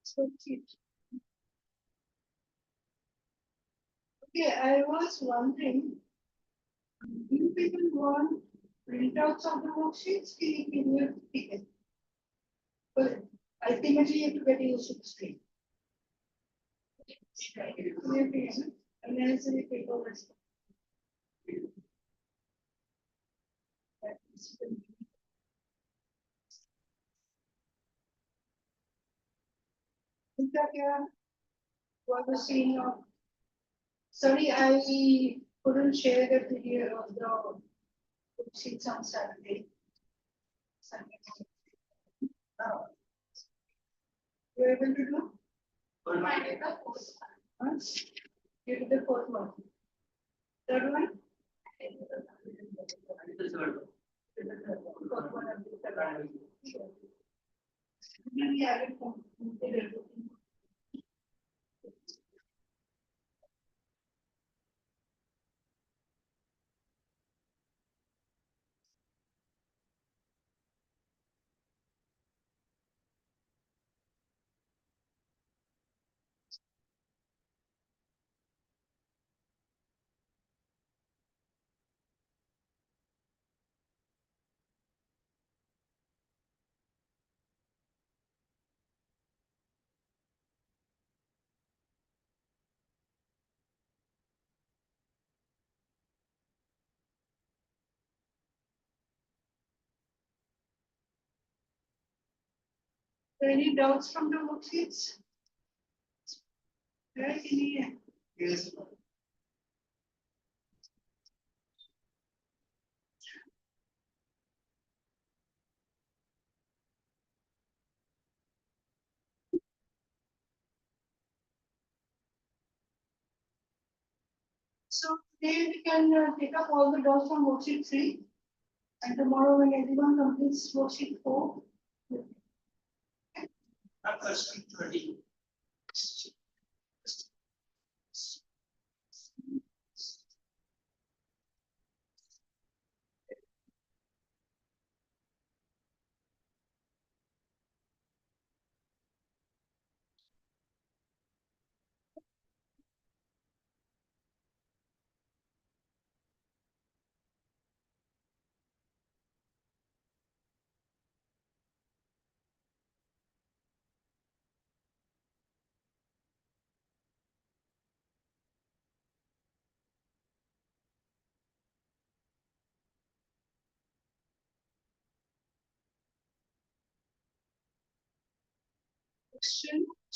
So cute. Okay, I was wondering, do you people want printouts of the worksheets in your ticket? But ultimately, you have to get used to the screen. Unnecessary paper was. Was the scene of. Sorry, I couldn't share the video of the worksheets on Saturday. You're able to do? Huh? You did the fourth one. Third one? Fourth one and the third one. We added everything. Any doubts from the worksheets? Right? Yes. So today we can take up all the doubts from worksheet 3, and tomorrow when everyone completes worksheet 4. Question 30. Question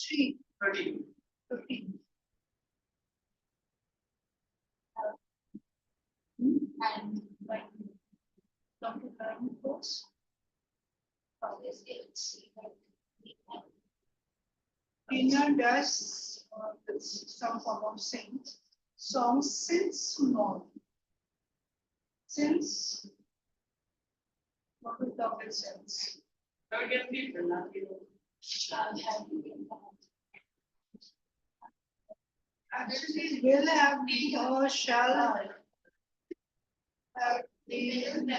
3. 13. 15. And when Dr. Karan goes, this is Tina does some form of song since morning. Since what will talk it since? Actually, will have been or shall have been.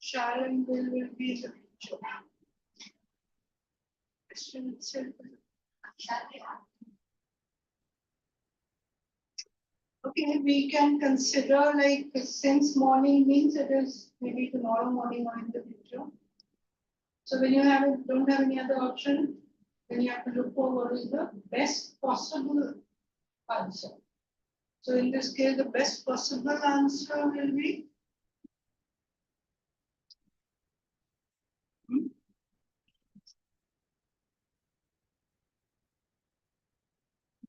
Shall and will be the future. Question itself. Okay, we can consider like since morning means it is maybe tomorrow morning or in the future. So when you don't have any other option, then you have to look for what is the best possible answer. So in this case, the best possible answer will be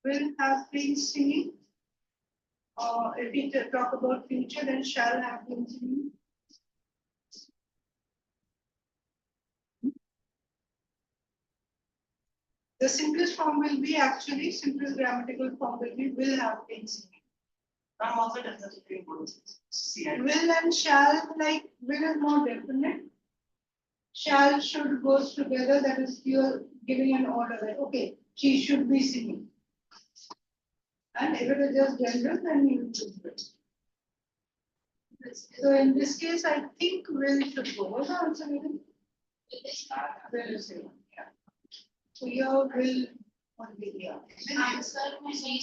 will have been singing. Or if we talk about future, then shall have been singing. The simplest form will be actually simplest grammatical form will be will have been singing. Also will and shall, like will is more definite. Shall should goes together, that is you're giving an order that okay, she should be singing. And if it is just general, then you will do it. So in this case, I think will should go. What's the answer? Will is here. Yeah. So your will would be here. Answer is here.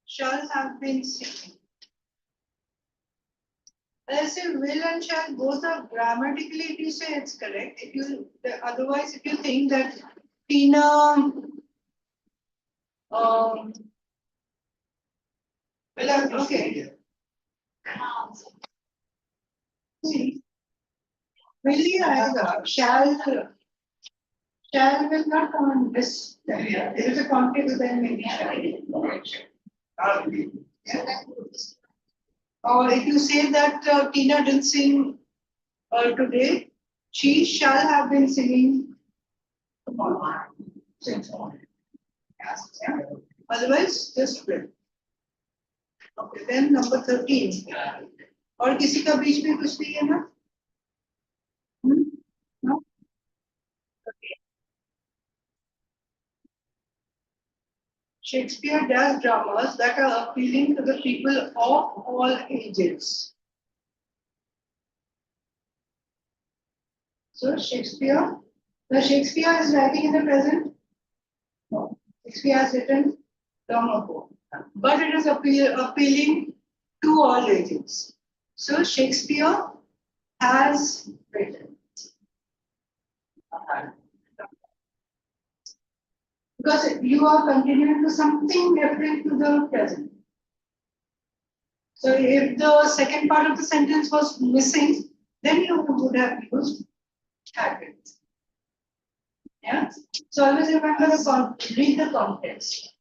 Shall have been singing. Let's say will and shall both are grammatically, if you say it's correct. If you otherwise, if you think that Tina well, okay. See, really, shall will not come on this. There is a conflict with them maybe shall. Or if you say that Tina didn't sing Today, she shall have been singing tomorrow. Otherwise, just split. Okay, then number 13. और किसी का बीच में कुछ नहीं है ना? No? Okay. Shakespeare does dramas that are appealing to the people of all ages. So Shakespeare is writing in the present. No, Shakespeare has written long ago, but it is appealing to all ages. So Shakespeare has written. Because you are continuing to something referring to the present. So if the second part of the sentence was missing, then you would have used had written. Yeah. So always remember read the context.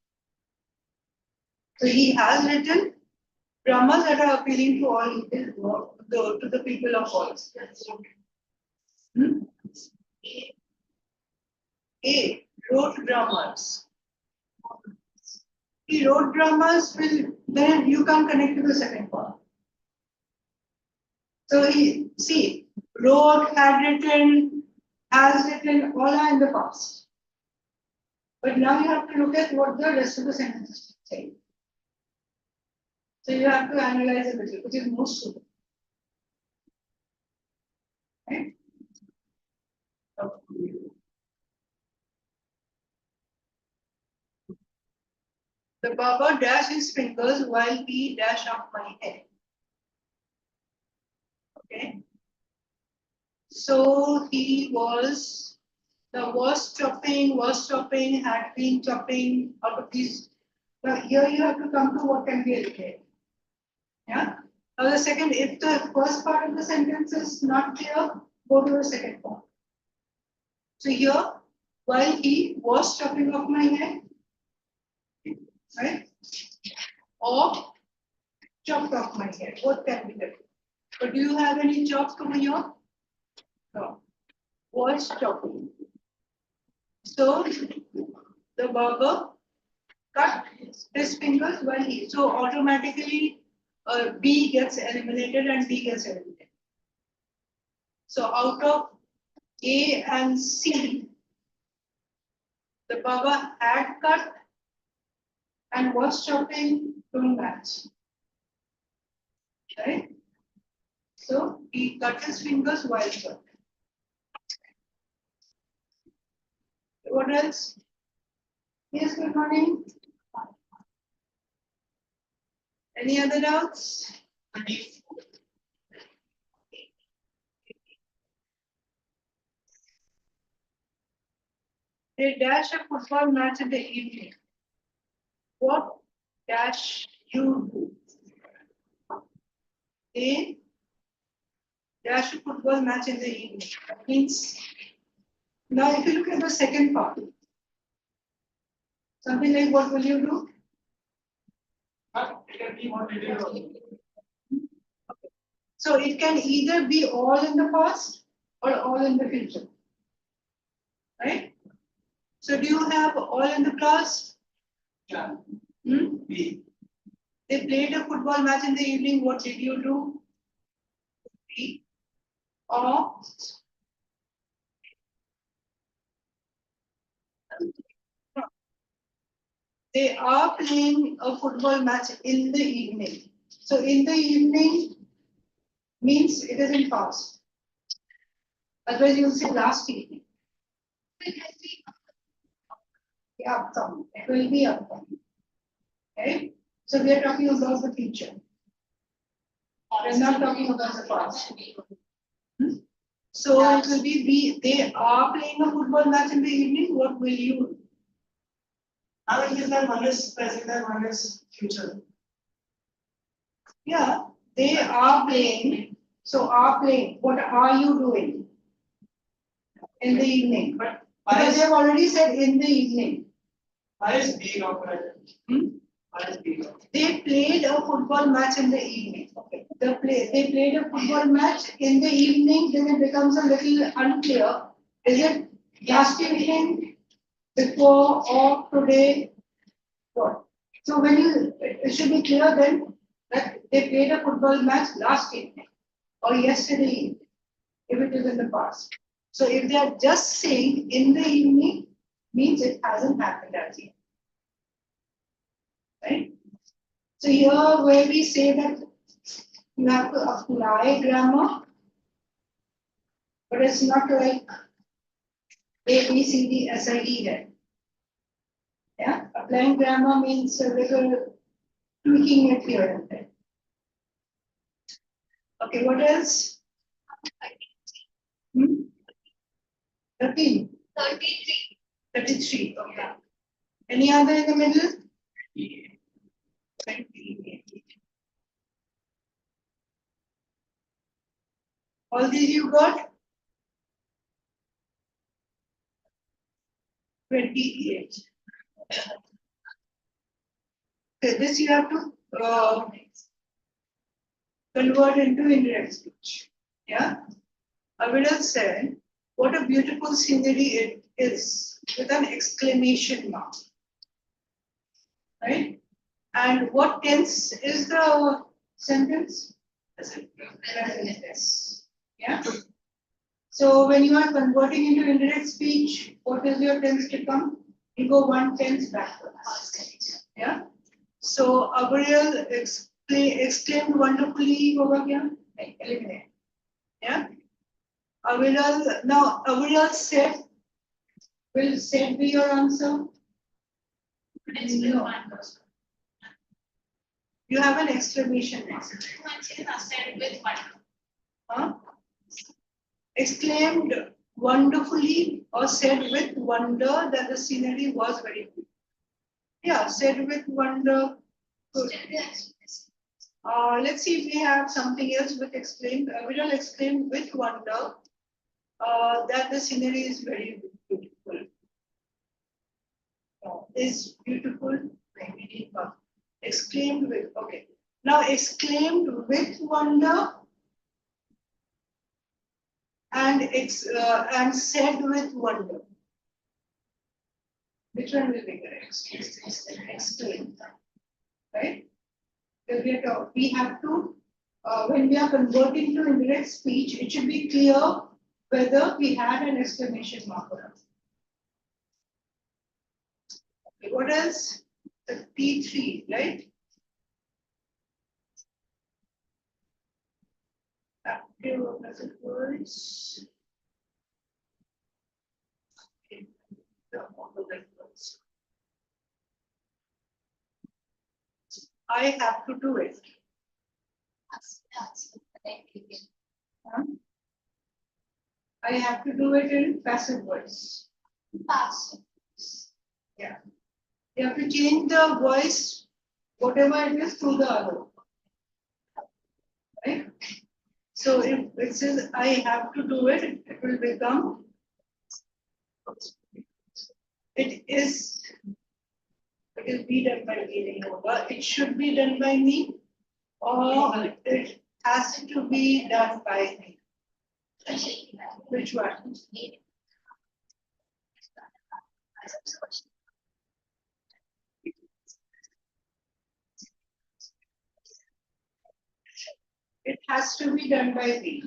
So he has written dramas that are appealing to all to the people of all. A wrote dramas. He wrote dramas. Then you can't connect to the second part. So he wrote, had written, has written, all are in the past. But now you have to look at what the rest of the sentences say. So you have to analyze it, which is most suitable. Right? The barber dashed his fingers while he dashed up my hair. Okay. So he was chopping, had been chopping out of these. Now here you have to come to what can be educated. Yeah. Now the second, if the first part of the sentence is not clear, go to the second part. So here, while he was chopping off my hair, right? Or chopped off my hair. Both can be done. But do you have any chops over here? No. Was chopping. So the barber cut his fingers while he. So automatically B gets eliminated and B gets eliminated. So out of A and C, the barber had cut and was chopping don't match. Right? So he cut his fingers while chopping. What else? Yes, good morning. Any other doubts? They dash a football match in the evening. What dash you do? They dash a football match in the evening. That means, now if you look at the second part, something like what will you do? So it can either be all in the past or all in the future. Right? So do you have all in the past? Yeah. They played a football match in the evening. What did you do? Or they are playing a football match in the evening. So in the evening means it is in past. Otherwise you will say last evening. Upcoming. It will be upcoming. Okay? So we are talking about the future. We're not talking about the past. So it will be they are playing a football match in the evening. What will you do? I will give them one is present and one is future. Yeah, they are playing. So are playing. What are you doing in the evening? But because they have already said in the evening. Why is being not present? Why is being not? They played a football match in the evening. Okay. they played a football match in the evening, then it becomes a little unclear. Is it last evening, before, or today? What? So when it should be clear then that they played a football match last evening or yesterday evening, if it is in the past. So if they are just saying in the evening, means it hasn't happened as yet. Right? So here where we say that you have to apply grammar, but it's not like A, B, C, D, S, I, D there. Yeah, applying grammar means a little tweaking it here and there. Okay, what else? 13. 33. 33, okay. Any other in the middle? 28. All these you got? 28. Okay, this you have to convert into indirect speech. Yeah? Avidal said, what a beautiful scenery it is, with an exclamation mark. Right? And what tense is the sentence? Present tense. Yeah? So when you are converting into indirect speech, what is your tense to come? You go one tense backwards. Yeah? So Abriel exclaimed wonderfully over here. Eliminate. Yeah? Abriel said, will said be your answer? No. You have an exclamation mark. Said with wonder. Huh? Exclaimed wonderfully or said with wonder that the scenery was very good. Yeah, said with wonder. Good. Let's see if we have something else with exclaimed. We will exclaim with wonder that the scenery is very beautiful. Is beautiful. Exclaimed with. Okay. Now exclaimed with wonder and said with wonder. Which one will be correct? Exclaimed. Right? We have to, when we are converting to indirect speech, it should be clear whether we had an exclamation mark or not. Okay, what else? The T3, right? Active or passive words. Okay. The opposite words. I have to do it. Huh? I have to do it in passive voice. Passive. Yeah. You have to change the voice, whatever it is, to the other. Right? So if it says I have to do it, it will become it is be done by me. It should be done by me, or it has to be done by me. Which one? It has to be done by me.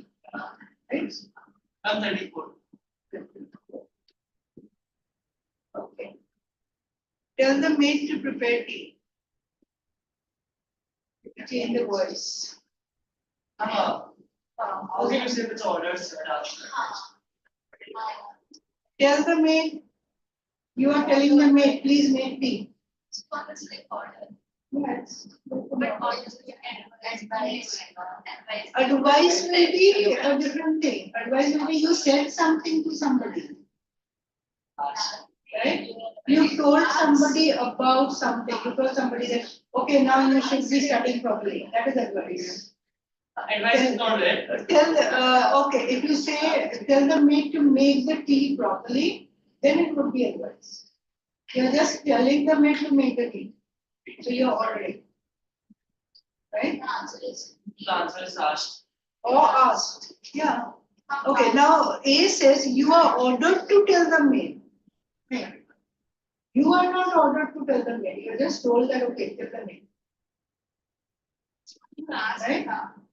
Right? 34. Okay. Tell the maid to prepare tea. Change the voice. How can you say which orders? Tell the maid. You are telling the maid, please make tea. Yes. Advice will be a different thing. Advice will be you said something to somebody. Right? You told somebody about something. You told somebody that, okay, now you should be studying properly. That is advice. Advice is not there. Okay, if you say, tell the maid to make the tea properly, then it would be advice. You're just telling the maid to make the tea. So you're already. right? The answer is. The answer is asked. Or asked. Yeah. Okay, now A says you are ordered to tell the maid. You are not ordered to tell the maid. You are just told that okay, tell the maid. Right?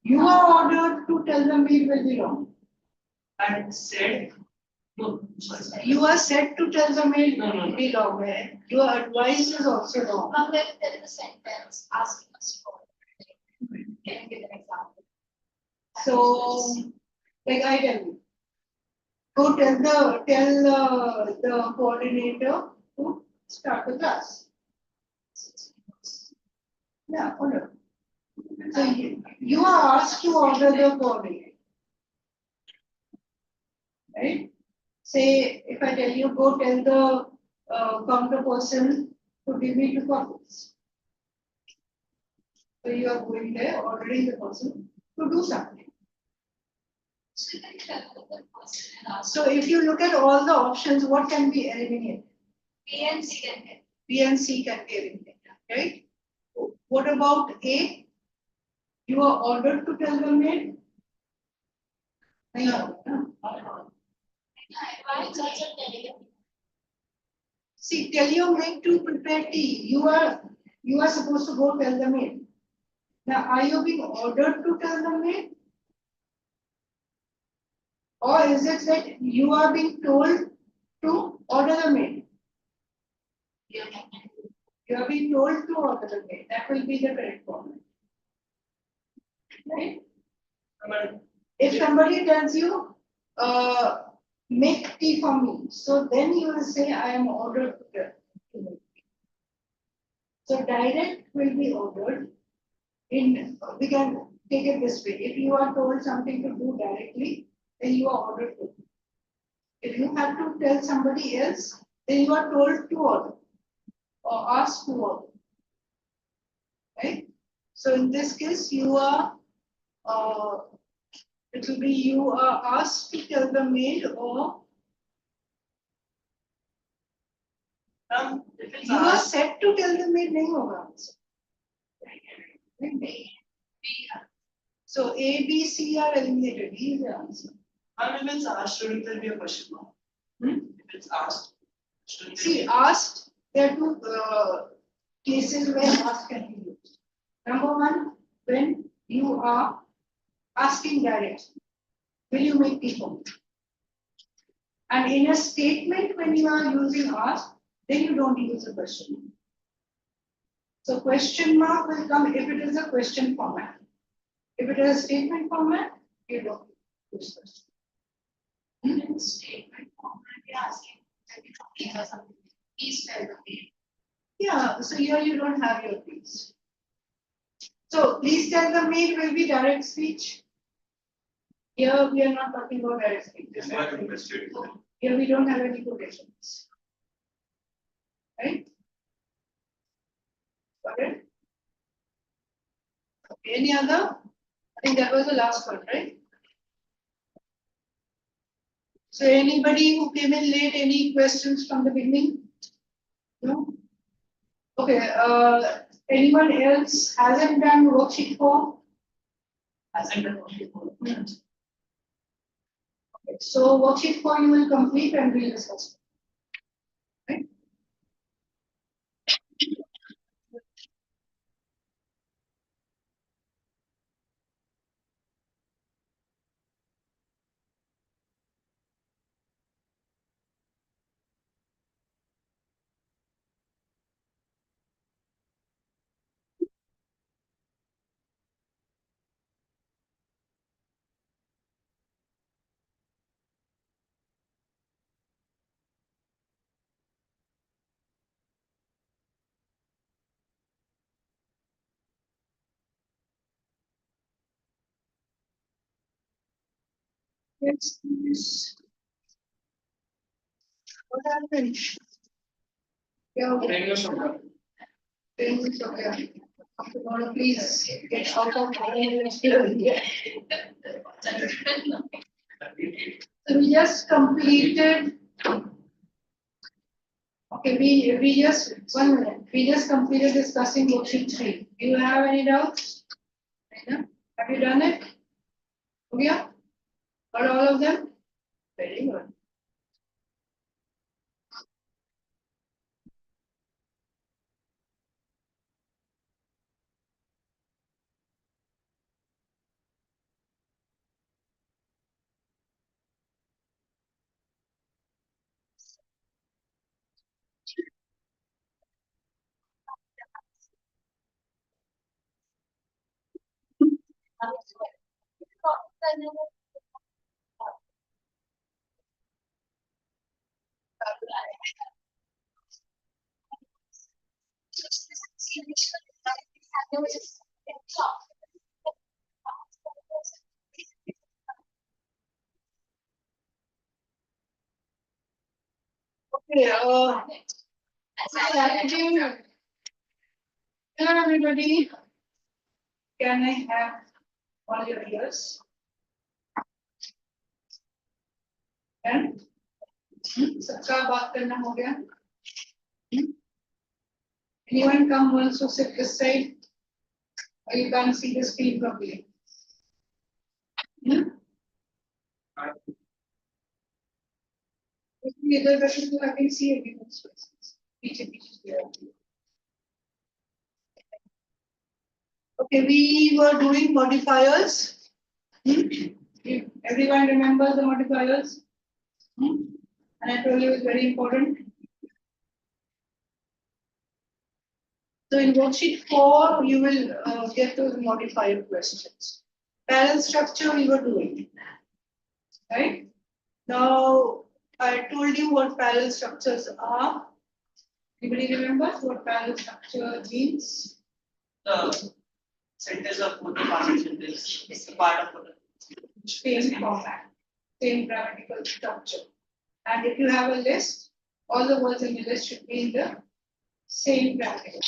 You are ordered to tell the maid will be wrong. And said, no, sorry. You are said to tell the maid No, no, no. be wrong. Right? Your advice is also wrong. Now there is a sentence asking us for. Can you give an example? So, like I tell you, go tell the coordinator to start the class. Yeah, order. So you are asked to order the coordinator. Right? Say, if I tell you, go tell the counter person to give me 2 copies. So you are going there, ordering the person to do something. So you can tell the person and ask. So if you look at all the options, what can be eliminated? B and C can get. B and C can be eliminated, right? What about A? You are ordered to tell the maid. Why it's also telling you. See, tell your maid to prepare tea. You are supposed to go tell the maid. Now, are you being ordered to tell the maid? Or is it that you are being told to order the maid? You are being told to order the maid. That will be the correct format. Right? If somebody tells you, make tea for me, so then you will say, I am ordered to make tea. So direct will be ordered. We can take it this way. If you are told something to do directly, then you are ordered to. If you have to tell somebody else, then you are told to order or asked to order. Right? So in this case, you are, it will be you are asked to tell the maid or If it's you are asked, set to tell the maid nahi hoga. So A, B, C are eliminated. D is the answer. if it's asked, shouldn't there be a question mark? If it's asked, shouldn't there be? See, asked, there are 2 cases where asked can be used. Number 1, when you are asking directly, will you make tea for me? And in a statement, when you are using ask, then you don't use a question mark. So question mark will come if it is a question format. If it is a statement format, you don't use question. In statement format, you're asking. Please or something. Please tell the maid. Yeah, so here you don't have your please. So please tell the maid will be direct speech. Here we are not talking about direct speech. Here we don't have any quotations. Right? Got it? Okay, any other? I think that was the last one, right? So anybody who came in late, any questions from the beginning? No? Okay, anyone else hasn't done worksheet 4? Hasn't done worksheet 4. Okay, so worksheet 4 you will complete and we'll discuss. Right? Yes, yes. What happened? Yeah, okay. Things, okay. Tomorrow, please get out of my So we just completed. Okay, we just 1 minute. We just completed discussing worksheet 3. Do you have any doubts? Aina, have you done it? Yeah. Got all of them? Very good. Okay, hello everybody. Can I have all your ears? And सबका बात करना हो गया? Anyone come once to sit this side? Or you can't see the screen properly? इधर बैठे तो I can see everyone's faces. पीछे पीछे. Okay, we were doing modifiers. If everyone remembers the modifiers? And I told you it's very important. So in worksheet 4, you will get those modifier questions. Parallel structure we were doing, right? Now, I told you what parallel structures are. Anybody remembers what parallel structure means? The sentence of both the parts sentence is the part of the Same format, same grammatical structure. And if you have a list, all the words in the list should be in the same bracket.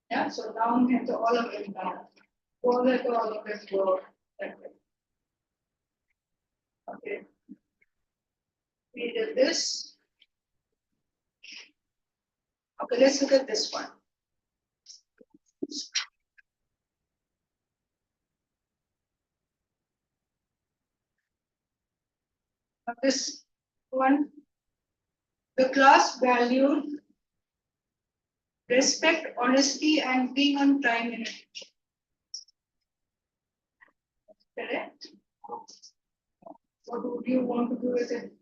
Yeah, so noun है तो all of them noun. Verb है तो all of them verb. That way. Okay. We did this. Okay, let's look at this one. Now this one, the class valued respect, honesty, and being on time in education. Correct? What would you want to do with it?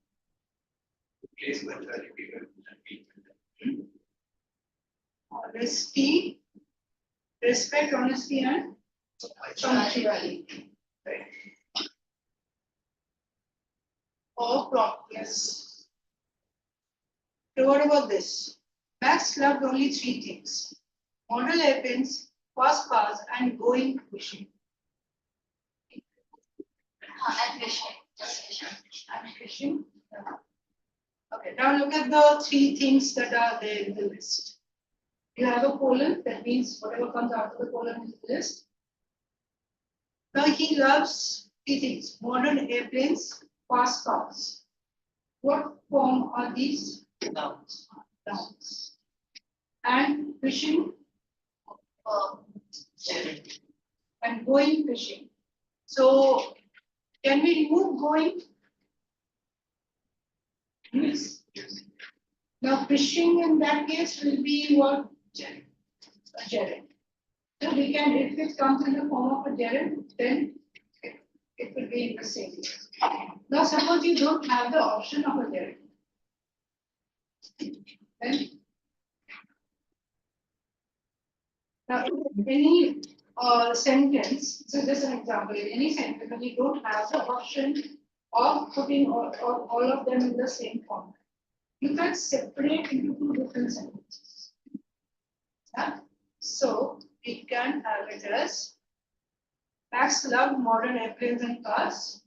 Honesty, respect, honesty, and punctuality. Right. Or promptness. So what about this? Max loved only 3 things: model airplanes, fast cars, and going fishing. And fishing, just fishing. And fishing. Okay, now look at the 3 things that are there in the list. You have a colon, that means whatever comes after the colon is the list. Now he loves 3 things: modern airplanes, fast cars. What form are these? nouns. Nouns. And fishing and going fishing. So can we remove going? Yes. Now fishing in that case will be what? A gerund. So we can, if it comes in the form of a gerund, then it will be in the same case. Now suppose you don't have the option of a gerund. Then now in any sentence, so just an example, in any sentence when you don't have the option of putting all of them in the same format, you can separate into 2 different sentences. Yeah? So we can have it as Max loved modern airplanes and cars.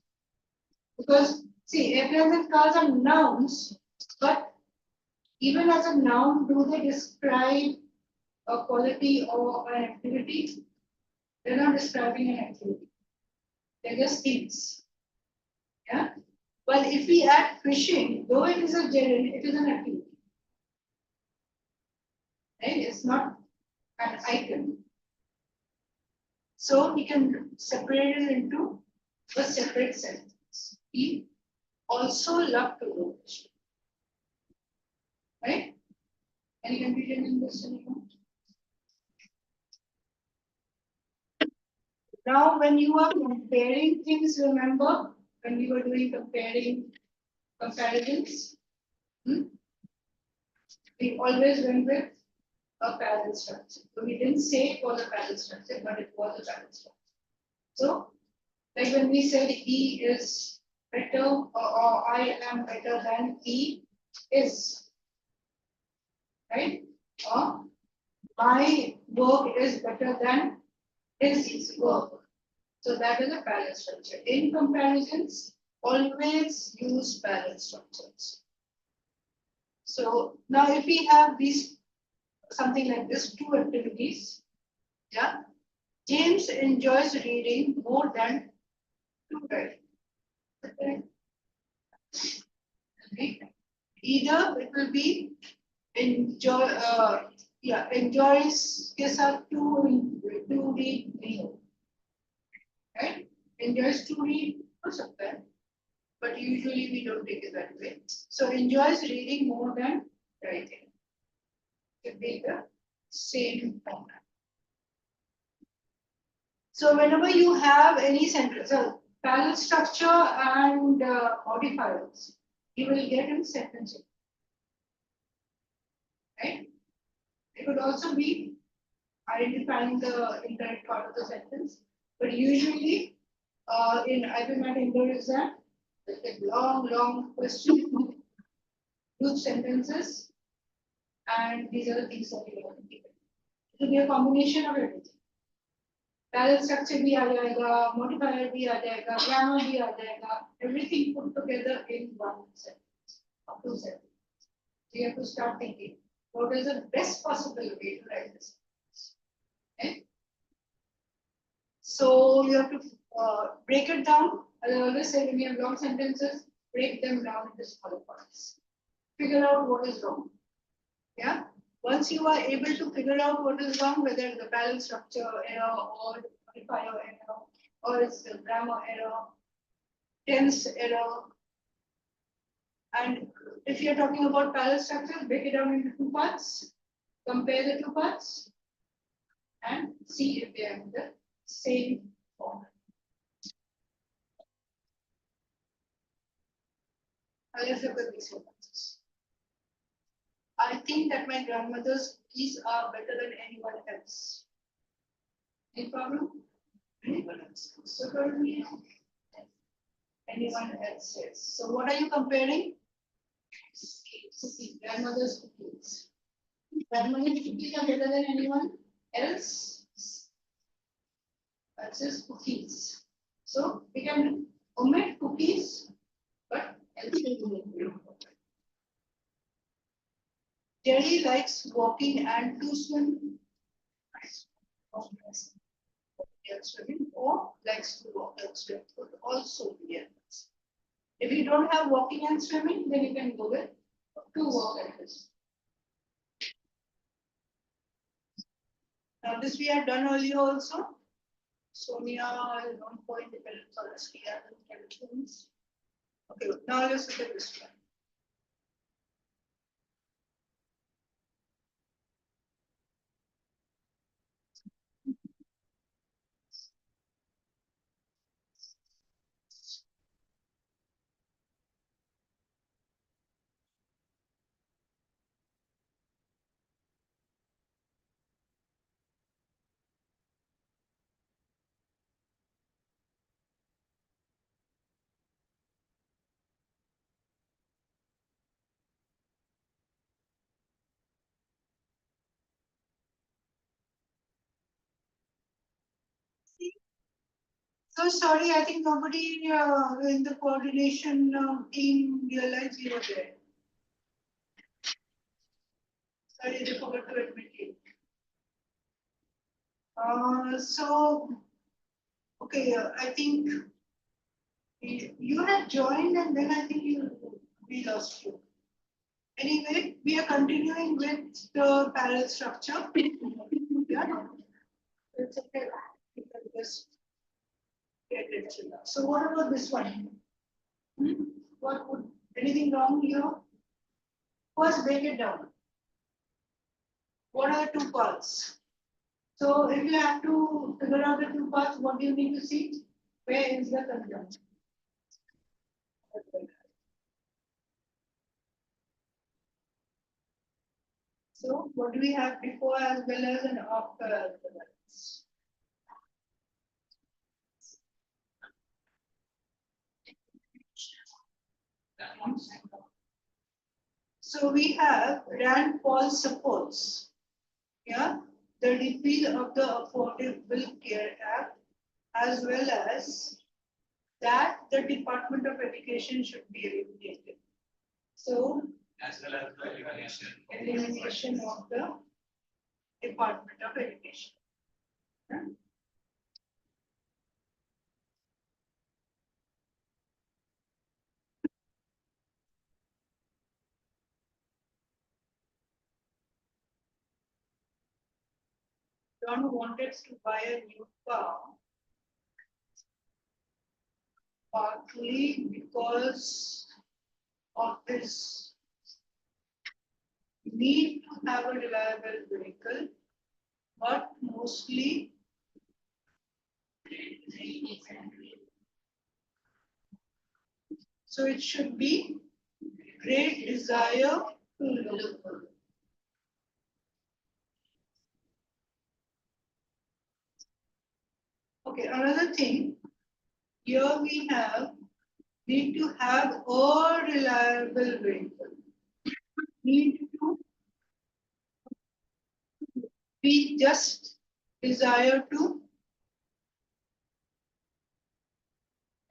Because see, airplanes and cars are nouns, but even as a noun, do they describe a quality or an activity? They're not describing an activity. They're just things. Yeah. But if we add fishing, though it is a gerund, it is an activity. Right? It's not an item. So we can separate it into a separate sentence. We also love to go fishing. Right? Any confusion in this anymore? Now, when you are comparing things, remember when we were doing comparisons, we always went with a parallel structure. So we didn't say it was a parallel structure, but it was a parallel structure. So, like when we said E is better or I am better than E is, right? Or my work is better than his work. So that is a parallel structure. In comparisons, always use parallel structures. So now if we have these something like this, two activities, yeah, James enjoys reading more than to write. Okay. Either it will be enjoys के साथ to read नहीं हो, right? Enjoys to read हो सकता है, but usually we don't take it that way. So enjoys reading more than writing. It be the same format. So whenever you have any sentence, parallel structure and modifiers, you will get in sentencing. Right? It could also be identifying the incorrect part of the sentence, but usually in IPM there is a long question, huge sentences, and these are the things that we want to keep. It will be a combination of everything. Parallel structure भी आ जाएगा, modifier भी आ जाएगा, grammar भी आ जाएगा, everything put together in one sentence or two sentences. So you have to start thinking, what is the best possible way to write this? Okay? So you have to break it down. As I always say, when you have long sentences, break them down into smaller parts. Figure out what is wrong. Yeah. Once you are able to figure out what is wrong, whether it's the parallel structure error or modifier error, or it's the grammar error, tense error, and if you're talking about parallel structure, break it down into two parts, compare the two parts, and see if they are in the same format. Let's look at these sentences. I think that my grandmother's cookies are better than anyone else. Any problem? Anyone else? So currently, anyone else says. So what are you comparing? Cookies. Grandmother's cookies. Grandmother's cookies are better than anyone else. That says cookies. So we can omit cookies, but else we will. Jerry likes walking and to swim. Swimming or likes to walk and swim could also be an answer. If you don't have walking and swimming, then you can go with to walk and swim. Now this we had done earlier also. Sonia is 1 point dependence on SPR and chemicals. Okay, now let's look at this one. So sorry, I think nobody in the coordination team realized you were there. Sorry, they forgot to admit you. So, okay, I think you had joined and then I think we lost you. Anyway, we are continuing with the parallel structure. Yeah. It's okay. You can just get it. So what about this one? What would, anything wrong here? First break it down. What are the two parts? So if you have to figure out the two parts, what do you need to see? Where is the conjunction? So what do we have before as well as and after as well as? So we have Rand Paul supports, yeah, the repeal of the Affordable Care Act as well as that the Department of Education should be eliminated. So As well as the elimination of the Department of Education. Yeah. John wanted to buy a new car partly because of his need to have a reliable vehicle, but mostly so it should be great desire to look. Okay, another thing, here we have need to have a reliable vehicle. Need to be just desire to,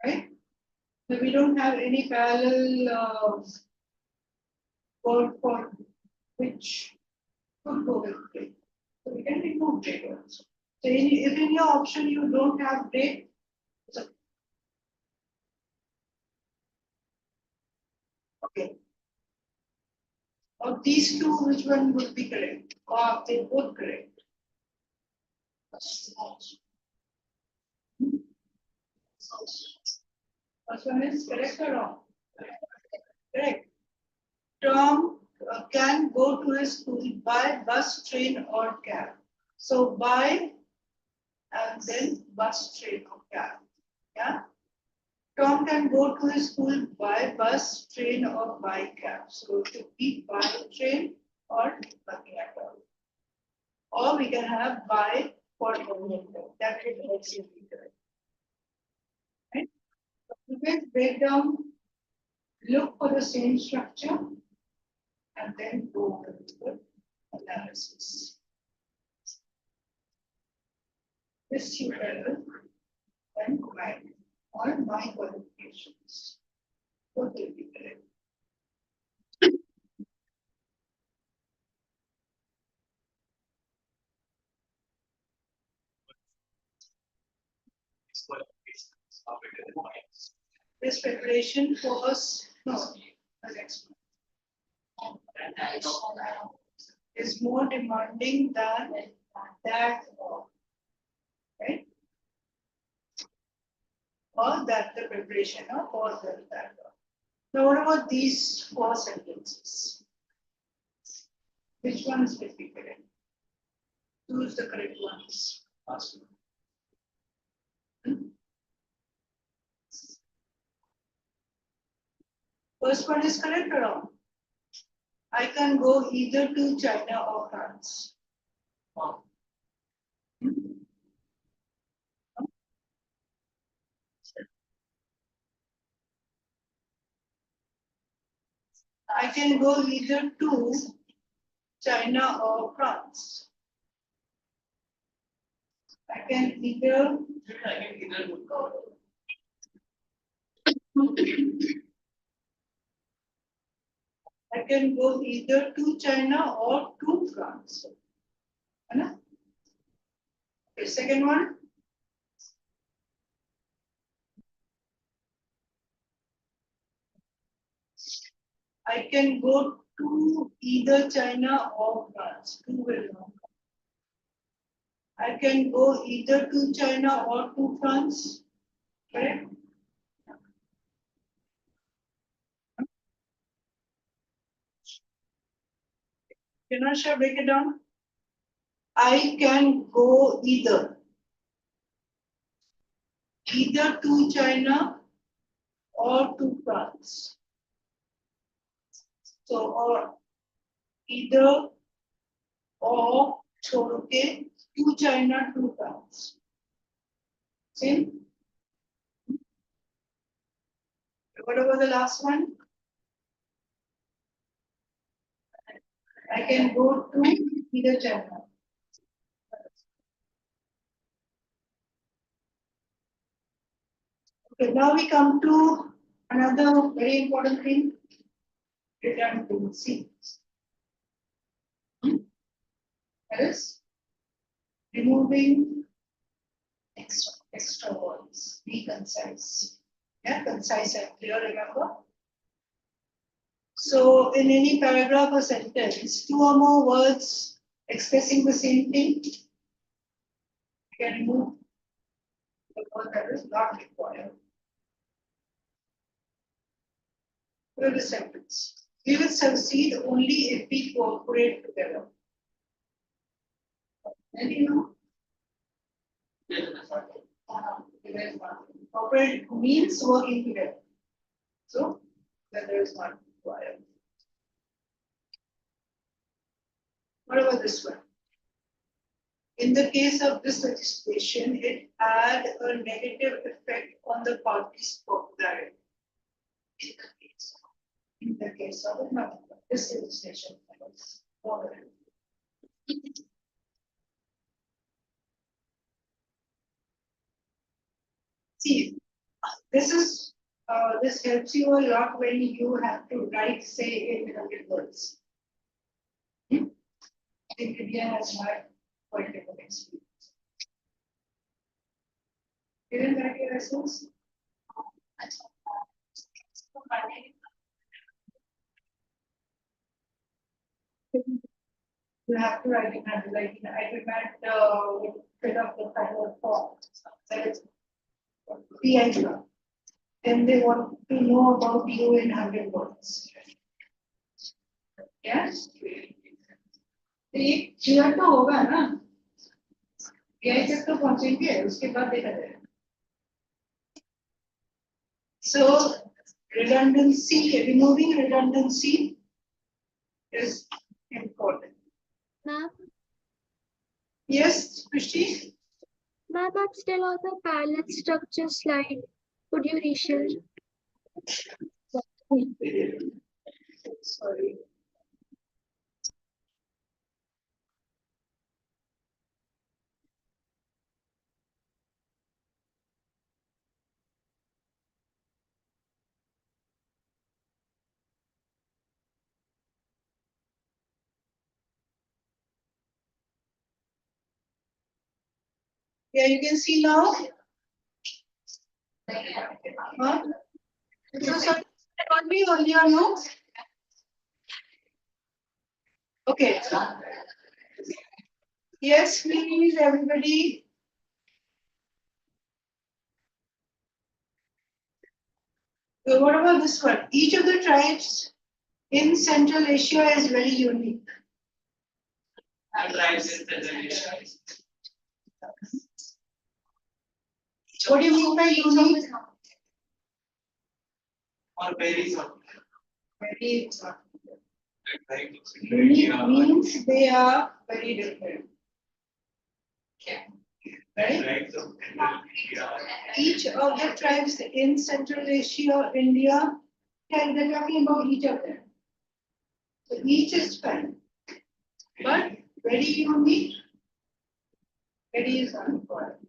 right? So we don't have any parallel word for which could go with great. So we can remove great also. So if in your option you don't have great, so okay. Of these two, which one would be correct? Or are they both correct? First one is correct or wrong? Correct. Tom can go to his school by bus, train, or cab. So by and then bus, train, or cab. Yeah. Tom can go to his school by bus, train, or by cab. So it should be by train or nothing at all. Or we can have by for that is also correct. Right? So you can break down, look for the same structure, and then go over the analysis. This you will and combine all my qualifications. What will be correct? This preparation was no, the next one is more demanding than that, right? Or that the preparation of or that. Now, what about these four sentences? Which ones will be correct? Choose the correct ones. First one is correct or wrong? I can go either to China or France. I can go either to China or France. I can either I can go either to China or to France. Okay, second one. I can go to either China or France. Two will not. I can go either to China or to France, correct? Shall I break it down? I can go either to China or to France. So, or either or छोड़ के to China to France. Same. What about the last one? I can go to either China. Okay, now we come to another very important thing, redundancy. That is removing extra words, be concise. Yeah, concise and clear, remember? So in any paragraph or sentence, two or more words expressing the same thing, you can remove the word that is not required. For the sentence, we will succeed only if we cooperate together. And you know, cooperate means working together. So then there is not required. What about this one? In the case of this legislation, it had a negative effect on the party's popularity. In the case of this legislation, see, this helps you a lot when you have to write, say, 800 words. India has had quite a bit of experience. Didn't that your essence? You have to write in handwriting. I demand fill up the final form. That is PI. Then they want to know about you in 100 words. Yes? एक clear तो होगा ना PI तक तो पहुंचेंगे उसके बाद देखा जाएगा. So redundancy, removing redundancy is important. Ma'am, Yes, Christy? ma'am, I'm still on the palette structure slide. Could you reshare? Sorry. Yeah, you can see now. Huh? So something about me earlier, no? Okay. Yes, please, everybody. So what about this one? Each of the tribes in Central Asia is very unique. Tribes in Central Asia. What do you mean by unique? Or varies on. Very unique means they are very different. Right? Each of the tribes in Central Asia or India, they're talking about each of them. So each is fine. But very unique, very is unrequired.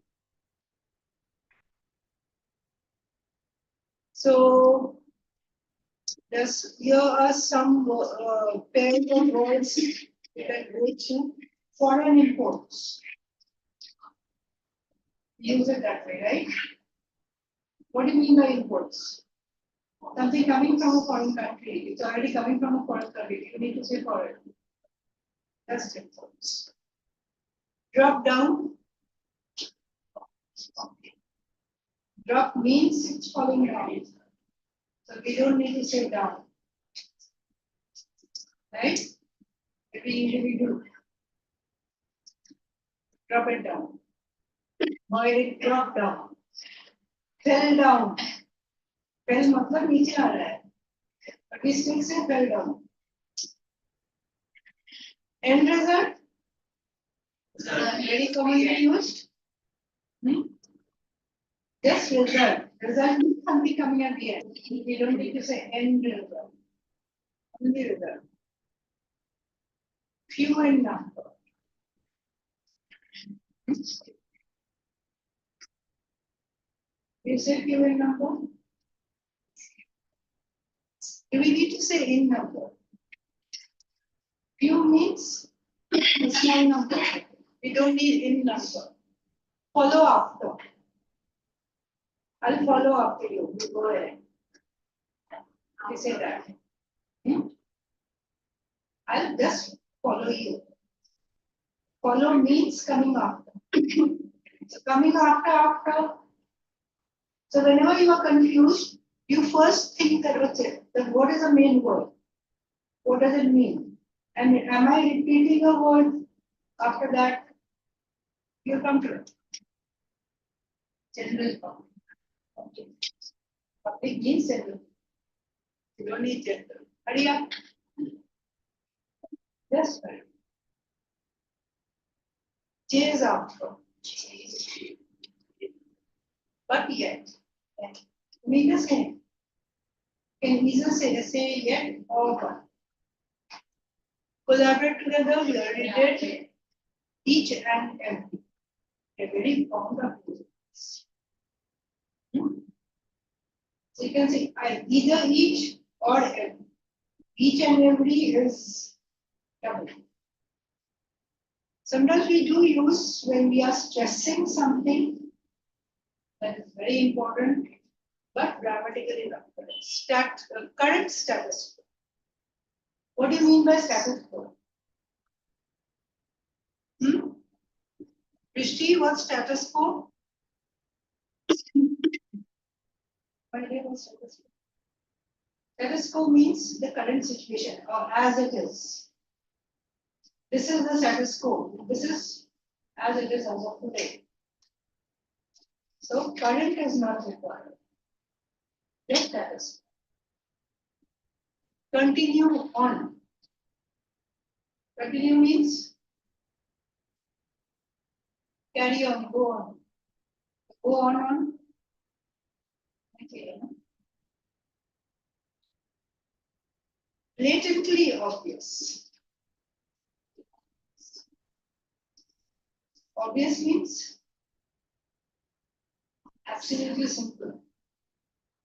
So here are some pairs of words that go to foreign imports. Use it that way, right? What do you mean by imports? Something coming from a foreign country. It's already coming from a foreign country. You need to say foreign. That's imports. Drop down. Drop means it's falling down. So we don't need to say down. Right? Every individual. Drop it down. Or it drop down. Fell down. Fell मतलब नीचे आ रहा है. But we still say fell down. End result. Very commonly used. Just result. Result means something coming at the end. We don't need to say end result. Only result. Few in number. You say few in number? Do we need to say in number? Few means a small number. We don't need in number. Follow after. I'll follow after you. You go ahead. You say that. I'll just follow you. Follow means coming after. So coming after. So whenever you are confused, you first think that what is the main word? What does it mean? And am I repeating a word after that? You come to it. General public. Okay. Public means general. You don't need general. Hurry up. Yes, right. Chase after. But yet. Mean the same. Can either say yet or but. Collaborate together, we already did each and every. A very fond of this. So you can say either each or every. Each and every is double. Sometimes we do use when we are stressing something that is very important, but grammatically not correct. Correct status quo. What do you mean by status quo? Rishti, what's status quo? Status quo means the current situation or as it is. This is the status quo. This is as it is as of today. So current is not required. Just status. Continue on. Continue means carry on, go on. Go on. Okay. Blatantly obvious. Obvious means absolutely simple.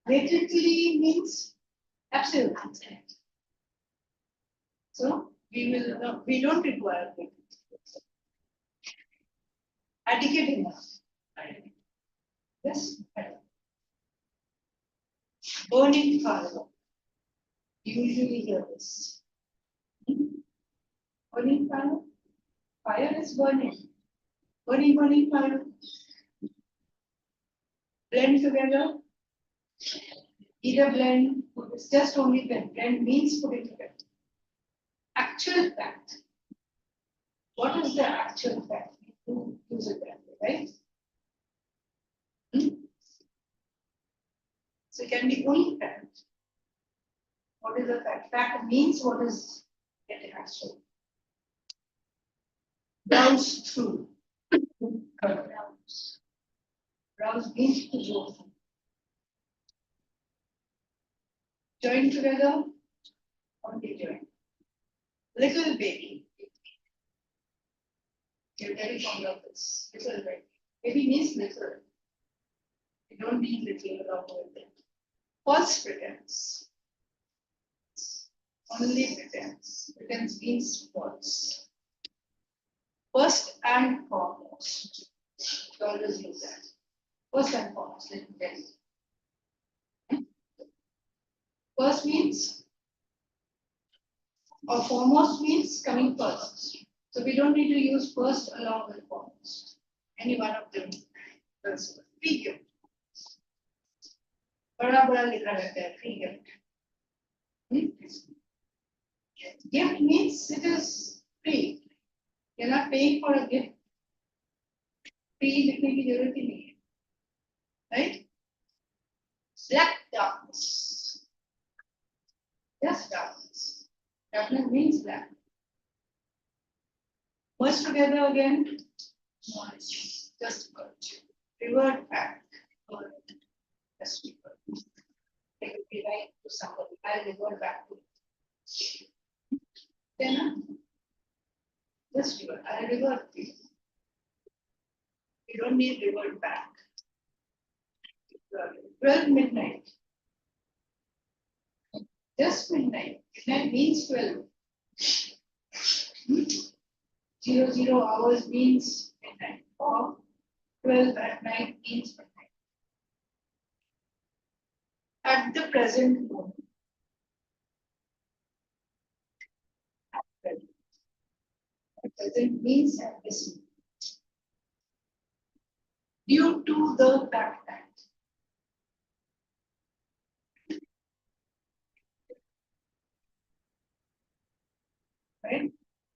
Blatantly means absolutely. So we don't require it. Adequate enough. Yes. Burning fire. You usually hear this. Burning fire. Fire is burning. Burning fire. Blend together. Either blend. It's just only blend. Blend means put it together. Actual fact. What is the actual fact? You use it that way, right? So it can be only fact. What is the fact? Fact means what is it actual. Browse through. Browse means to go through. Join together. Only join. Little baby. You're very fond of this. Little baby. Baby means little. You don't need little along with it. False pretense. Only pretense. Pretense means false. First and foremost. You always use that. First and foremost. Let me tell you. First means, or foremost means coming first. So we don't need to use first along with foremost. Any one of them. That's free gift. बड़ा बड़ा लिखा रहता है free gift. Gift means it is free. You're not paying for a gift. Free लिखने की जरूरत ही नहीं है. Right? Black darkness. Just darkness. Darkness means black. Merge together again. Noise. Just virtue. Revert back. Just revert. They will be right to somebody. I'll revert back to you. Then just revert. I'll revert to you. You don't need revert back. 12 midnight. Just midnight. Midnight means 12. 00 hours means midnight. Or 12 at night means midnight. At the present moment. At present means at this moment. Due to the fact that. Right?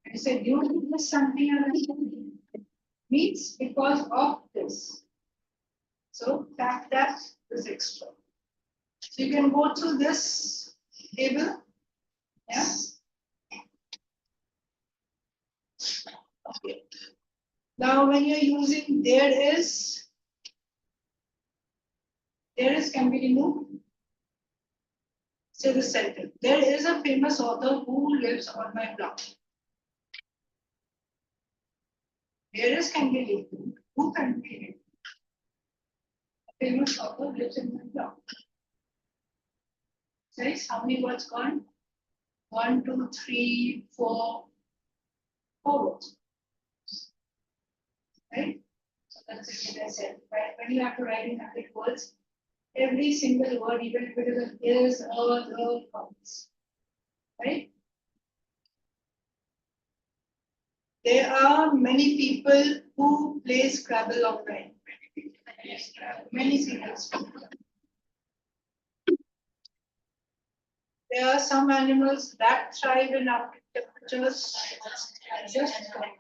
I said due to this something or something means because of this. So fact that is extra. So you can go through this table. Yeah. Okay. Now when you're using there is can be removed. Say the sentence. There is a famous author who lives on my block. There is can be removed. Who can be removed? A famous author lives in my block. Says how many words gone? 1, 2, 3, 4. 4 words. Right? So that's it, as I said. Right? When you have to write in 100 words, every single word, even if it is the counts. Right? There are many people who play Scrabble online. Many serious people. There are some animals that thrive in Arctic temperatures just like.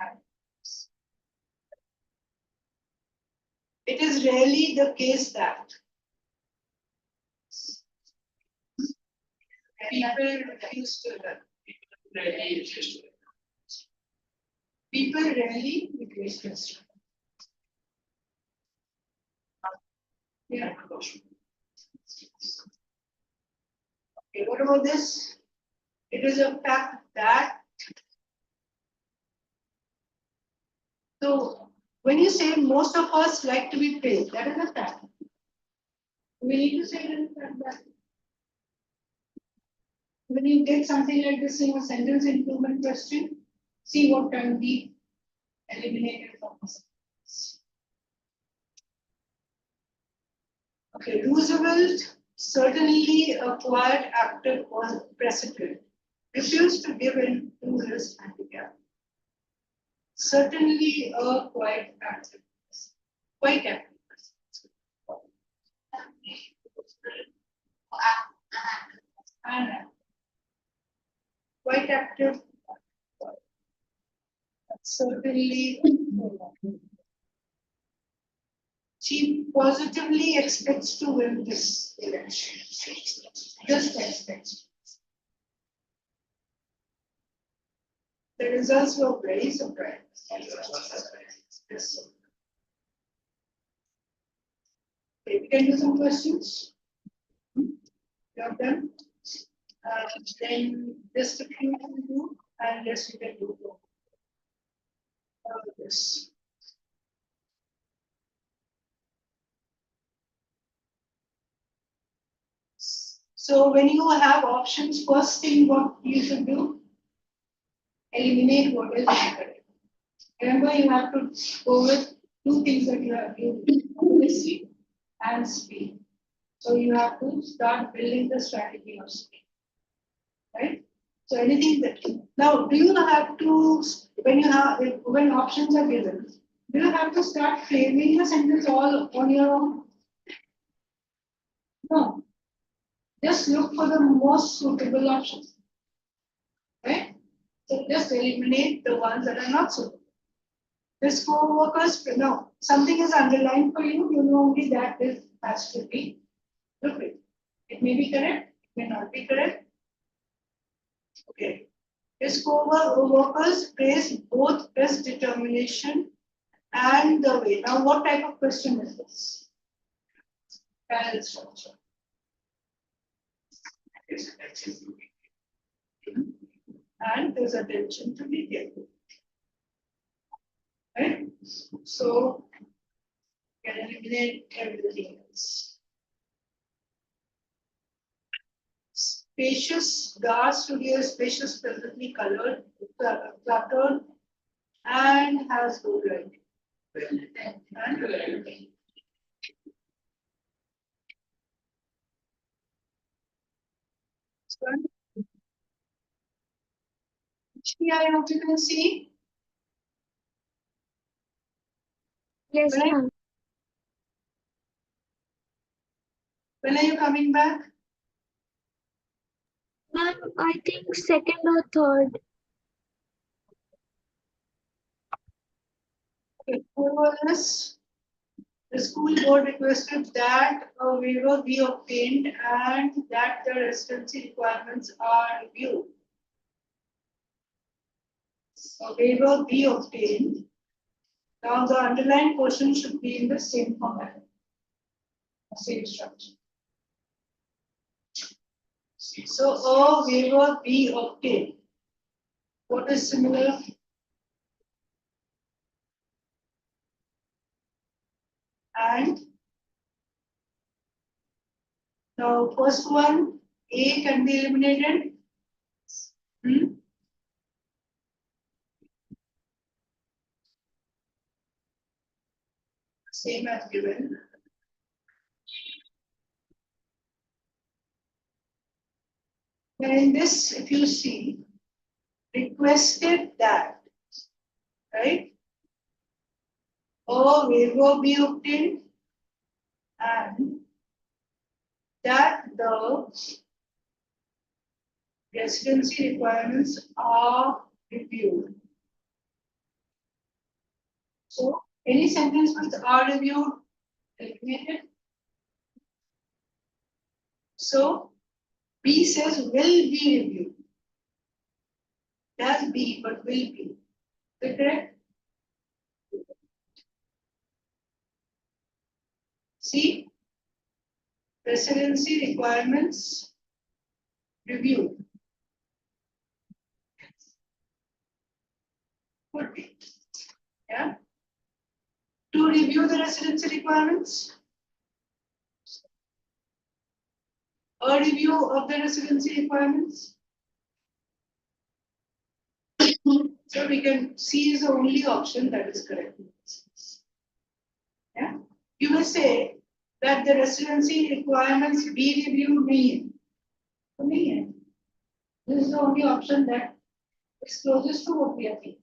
It is rarely the case that people refuse to learn. People rarely refuse to learn. Yeah. Okay, what about this? It is a fact that. So when you say most of us like to be praised, that is a fact. We need to say it in fact that. When you get something like this in a sentence improvement question, see what can be eliminated from the sentence. Okay, Roosevelt certainly acquired active precedent, refused to give in to his handicap. Certainly a quite active, quite active. And quite active. Certainly. She positively expects to win this election. Just expects. The results were very surprising. Yes. Okay, we can do some questions. You have done. Then this the few can do, and rest you can do. This. So when you have options, first thing what you should do, eliminate what is incorrect. Remember, you have to go with two things that you have to do, accuracy and speed. So you have to start building the strategy of speed. Right? So anything that, now do you have to, when options are given, do you have to start framing the sentence all on your own? No. Just look for the most suitable options. Right? So just eliminate the ones that are not suitable. This co-workers, no, something is underlined for you, you know only that this has to be looked. It may be correct, it may not be correct. Okay. His co-workers praise both best determination and the way. Now, what type of question is this? Panel structure. And there's attention to detail. Right? So, you can eliminate everything else. Spacious, Gar studio is spacious, pleasantly colored, cluttered, and has good lighting. And good lighting. Here I hope you can see. Yes, Right. ma'am. When are you coming back? Ma'am, I think second or third. Okay, who was this? The school board requested that a waiver be obtained and that the residency requirements are reviewed. A waiver be obtained. Now the underlying portion should be in the same format. Same structure. So a waiver be obtained. What is similar? And now first one, A can be eliminated. Same as given. And this, if you see, requested that, right? A waiver be obtained and that the residency requirements are reviewed. So any sentence with are reviewed, eliminated. So B says will be reviewed. Does be, but will be. Is that correct? See, residency requirements reviewed. Could be. Yeah. To review the residency requirements. A review of the residency requirements. So we can C is the only option that is correct. Yeah. You may say that the residency requirements be reviewed mean. This is the only option that is closest to what we are thinking.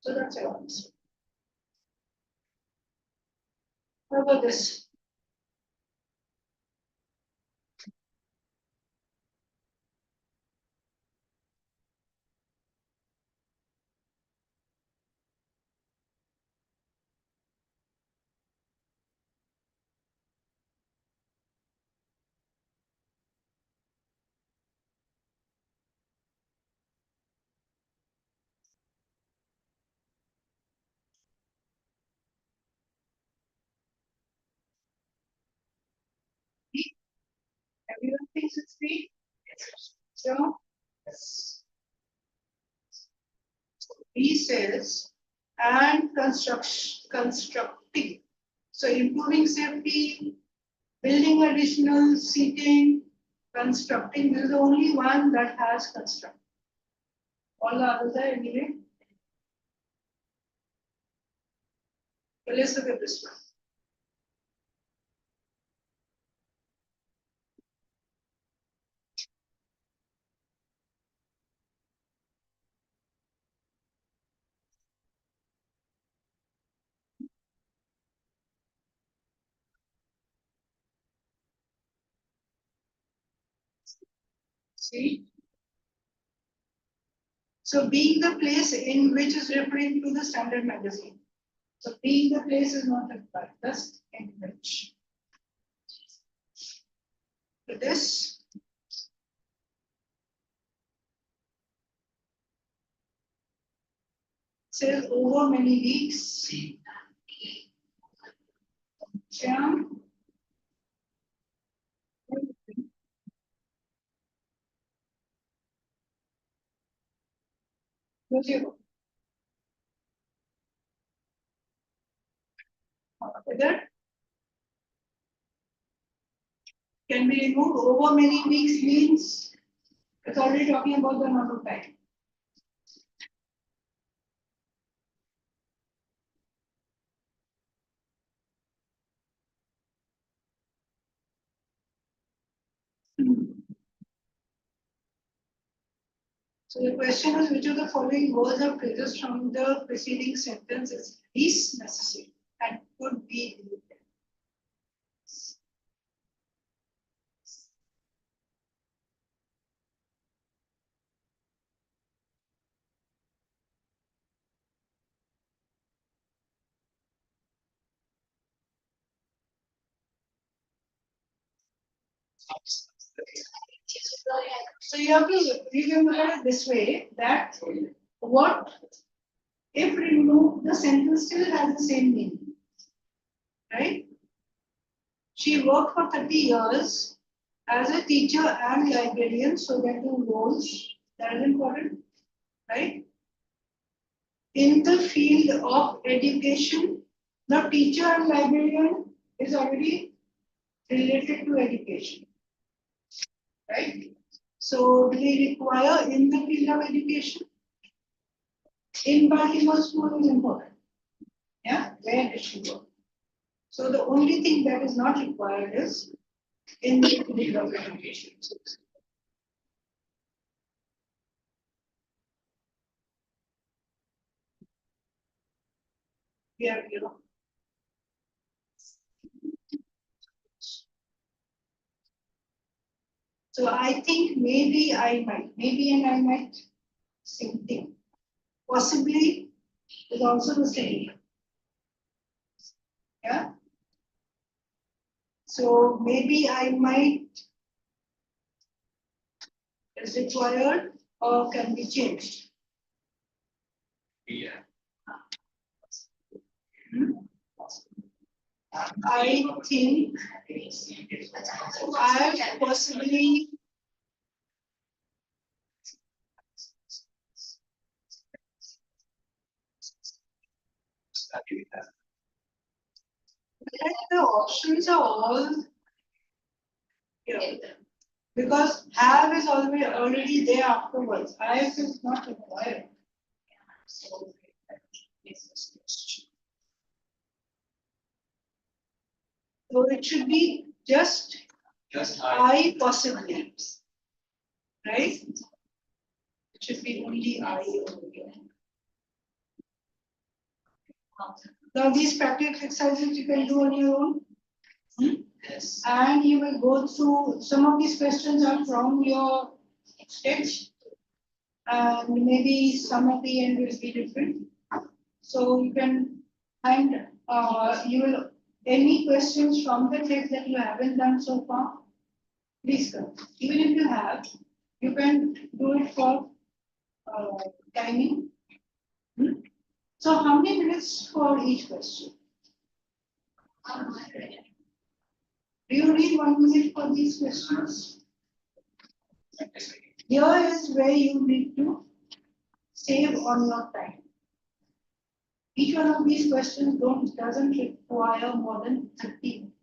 So that's your answer. How about this? Everyone thinks it's B? So B says and constructing. So improving safety, building additional seating, constructing. This is the only one that has construct. All the others are anyway. So let's look at this one. See? So being the place in which is referring to the standard magazine. So being the place is not required, just in which. So this. Says over many weeks. Shyam. Who's your? Whether can be removed over many weeks means it's already talking about the amount of time. So the question is which of the following words or phrases from the preceding sentence is least necessary and could be deleted. So you have to look at it this way that what if removed, the sentence still has the same meaning, right? She worked for 30 years as a teacher and librarian, so there are two roles. That is important, right? In the field of education, the teacher and librarian is already related to education, right? So do we require in the field of education? In Baltimore school is important. Yeah, where did she work? So the only thing that is not required is in the field of education. Yeah, you know. So I think maybe and I might, same thing. Possibly is also the same. Yeah. So maybe I might is required or can be changed. Yeah. I think I possibly the options are all here. Because have is already there afterwards. Have is not required. So it should be just I possibly, right? It should be only I over here. Now these practical exercises you can do on your own. Yes. And you will go through some of these questions are from your sketch. And maybe some at the end will be different. So you can and you will any questions from the text that you haven't done so far, please come. Even if you have, you can do it for timing. So how many minutes for each question? Do you need 1 minute for these questions? Here is where you need to save on your time. Each one of these questions doesn't require more than 30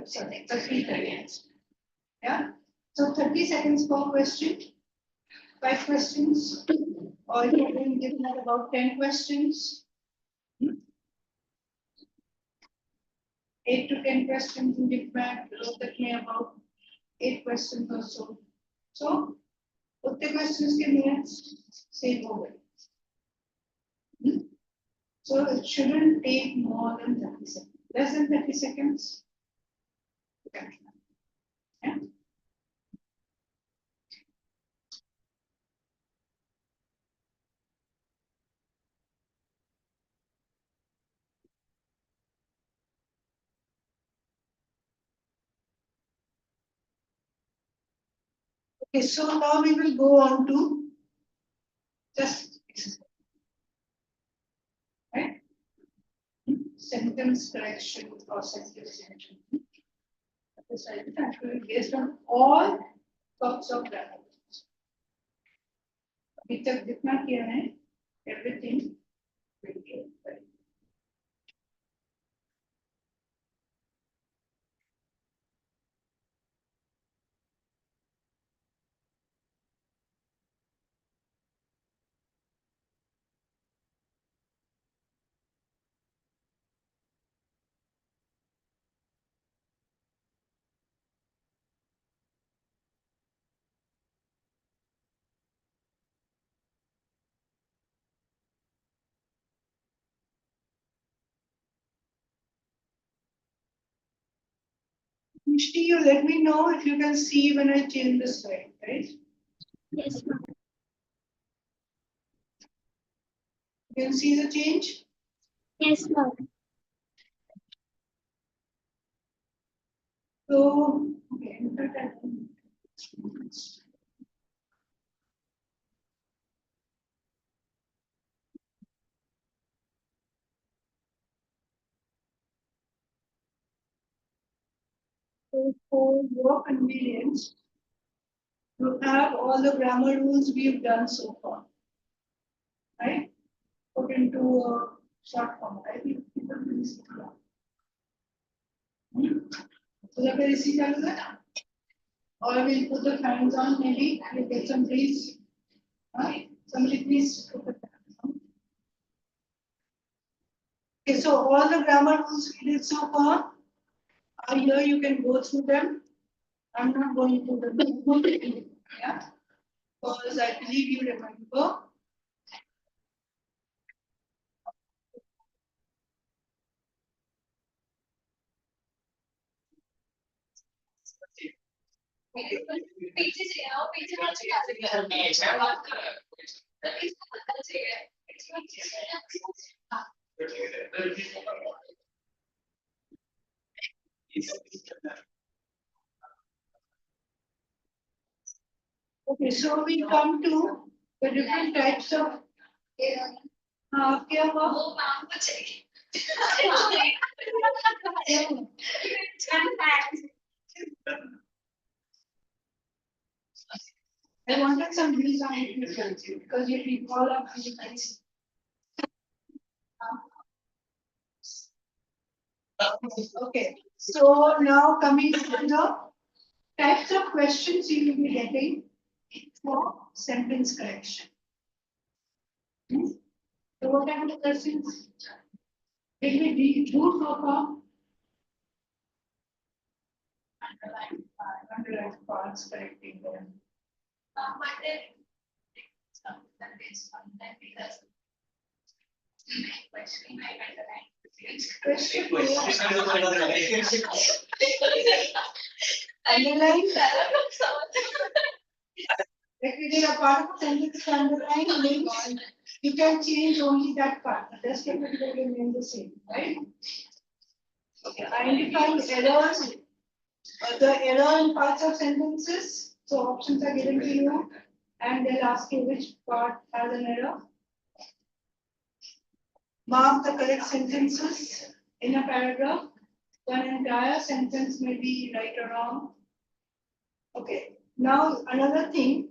seconds. Yeah. So 30 seconds per question, 5 questions, or you can give that about 10 questions. 8 to 10 questions in different, look at me about 8 questions or so. So, put the questions in minutes, save over. So it shouldn't take more than 30 seconds. Less than 30 seconds. Okay. Yeah. Okay, so now we will go on to just right? Sentence correction or sentence correction. This is based on all sorts of grammar. अभी तक जितना किया है everything will be right. Mishti, you let me know if you can see when I change the slide, right? Yes, ma'am. You can see the change? Yes, ma'am. So, okay, so for your convenience, you have all the grammar rules we've done so far, right? Put into a short form. I think people will see it. So the very simple, or we'll put the fans on, maybe we'll get some breeze. Right? Somebody please put the fans on. Okay, so all the grammar rules we did so far are here, you can go through them. I'm not going through them. Yeah, because I believe you remember. पीछे से आओ पीछे मत जाओ Okay, so we come to the different types of क्या हुआ? वो काम को चाहिए I wanted some views on it because you people all are really nice. Okay, so now coming to the types of questions you will be getting for sentence correction. So what are the questions? Did we do so far? Underline parts, correcting them. Underline. If you did a part of sentence underline means you can change only that part. The rest of it will remain the same, right? Okay, identify errors. The error in parts of sentences. So options are given to you, and they'll ask you which part has an error. Mark the correct sentences in a paragraph. One entire sentence may be right or wrong. Okay. Now another thing.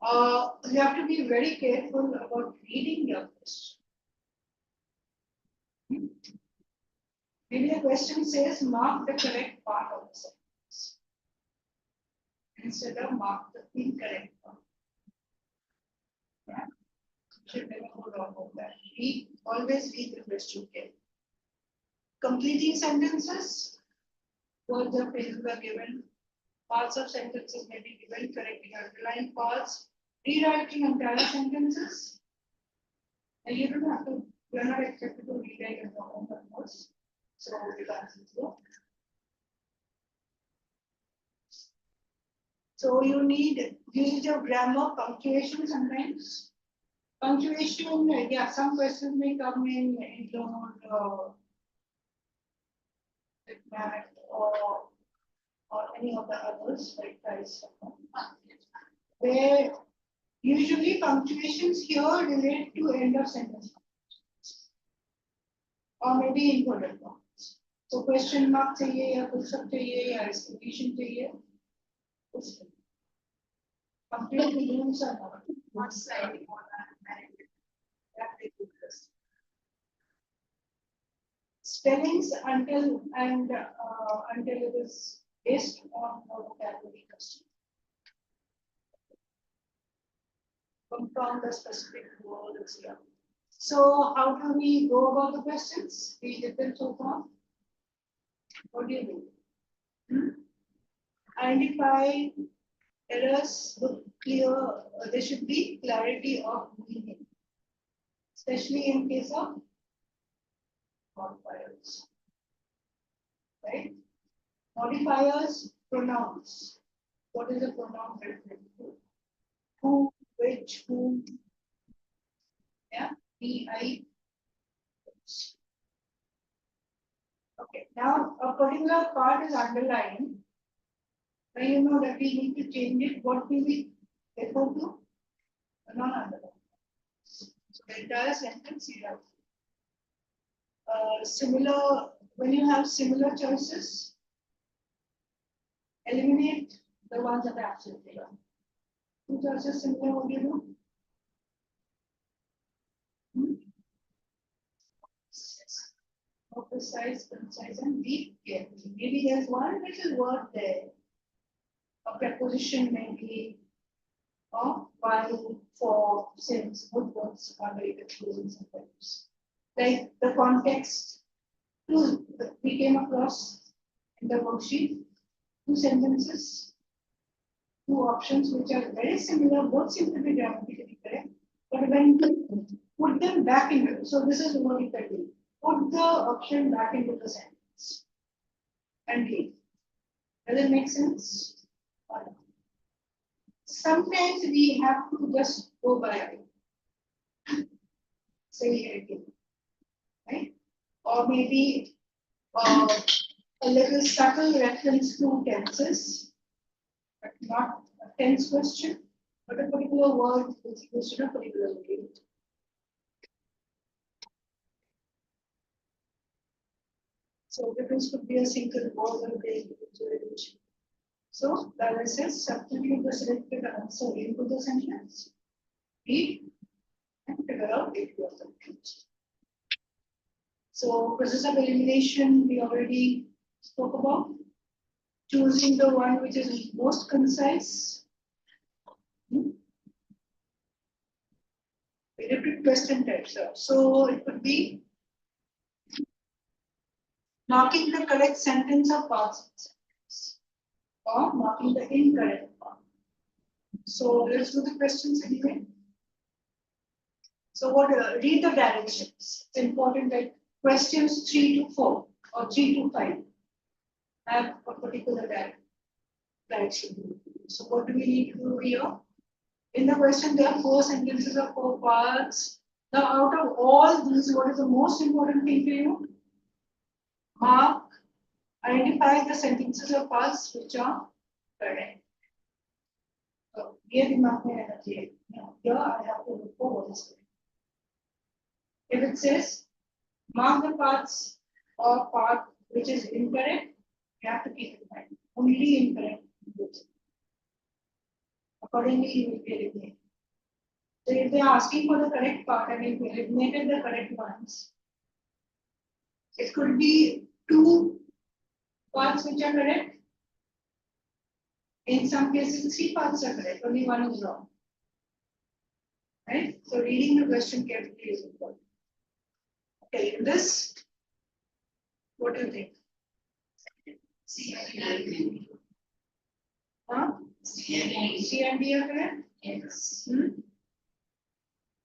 You have to be very careful about reading your question. Maybe the question says mark the correct part of the sentence instead of mark the incorrect part. Yeah. Should never go wrong with that. Always read the question carefully. Completing sentences, words or phrases are given. Parts of sentences may be given, correcting underlined parts, rewriting entire sentences. And you don't have to, you are not expected to rewrite in your own words. So we go. So you need usage of grammar, punctuation sometimes. Punctuation, yeah, some questions may come in or any of the others, like guys. where usually punctuations here relate to end of sentence or maybe important ones. So question mark चाहिए या full stop चाहिए या exclamation चाहिए. Punctuation rules are not. One slide more than Spellings until it is based on the vocabulary custom. Confirm the specific words here. So how do we go about the questions? We did them so far. What do you do? Identify errors, look clear. There should be clarity of meaning, especially in case of modifiers. Right? Modifiers, pronouns. What is a pronoun referring to? Who, which, whom? Yeah, he, I. Okay, now a particular part is underlined. Now you know that we need to change it. What do we refer to? Non-underlined. So the entire sentence here. Similar, when you have similar choices, eliminate the ones that are absolutely wrong. Two choices similar, what do you do? More precise, concise, and deep carefully. Maybe there's one little word there. A preposition maybe, or while, for, since, good words are very confusing sometimes. Like the context, we came across in the worksheet, two sentences, two options which are very similar, both seem to be grammatically correct, but when you put them back into, so this is what you can do. Put the option back into the sentence and read. Does it make sense? Sometimes we have to just go by it. Say it again. Right? Or maybe a little subtle reference to tenses, but not a tense question, but a particular word is used in a particular way. So difference could be a single word or a variation. So that says substitute the selected answer into the sentence, read, and figure out if you are confused. So process of elimination we already spoke about. Choosing the one which is most concise. We repeat question types. So it could be marking the correct sentence or parts, or marking the incorrect part. So let's do the questions anyway. So what? Read the directions. It's important. Like questions 3 to 4 or 3 to 5 have a particular direction. So what do we need to do here? In the question, there are 4 sentences or 4 parts. Now, out of all these, what is the most important thing for you? Mark, identify the sentences or parts which are correct. So here mark here I have to look for what is correct. If it says mark the parts or part which is incorrect, you have to keep in mind only incorrect. Accordingly, you will be eliminated. So if they are asking for the correct part and if you eliminated the correct ones, it could be 2 parts which are correct. In some cases, 3 parts are correct, only 1 is wrong. Right? So reading the question carefully is important. Okay, in this, what do you think? Huh? C and D are correct? Yes.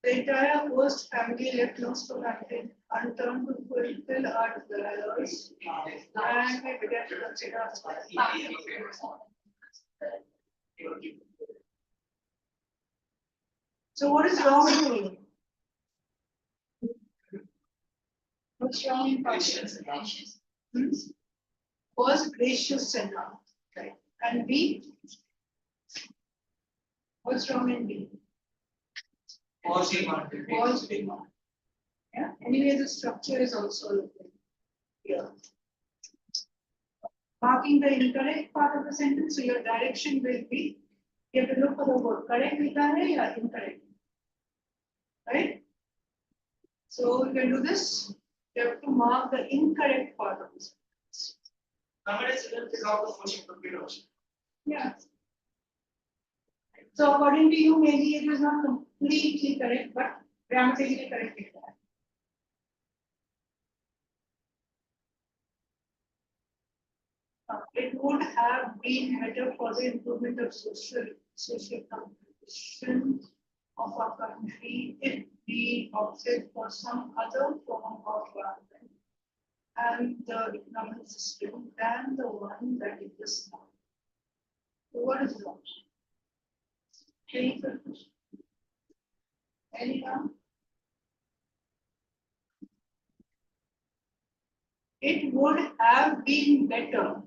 The entire host family left no stone unturned to fulfill our desires, and we began to consider So what is wrong with you? What's wrong in patience? Was gracious enough, right? And B, What's wrong in B? Was demanded. Was demand. Yeah, anyway, the structure is also here. Marking the incorrect part of the sentence, so your direction will be, you have to look for the word correct लिखा है या incorrect. Right? So you can do this. You have to mark the incorrect part of the sentence. Nowadays, you can figure out the function complete option. Yeah. So according to you, maybe it is not completely correct, but grammatically correct. It would have been better for the improvement of social condition of our country if we opted for some other form of government and the economic system than the one that exists now. So what is that? Anyone? It would have been better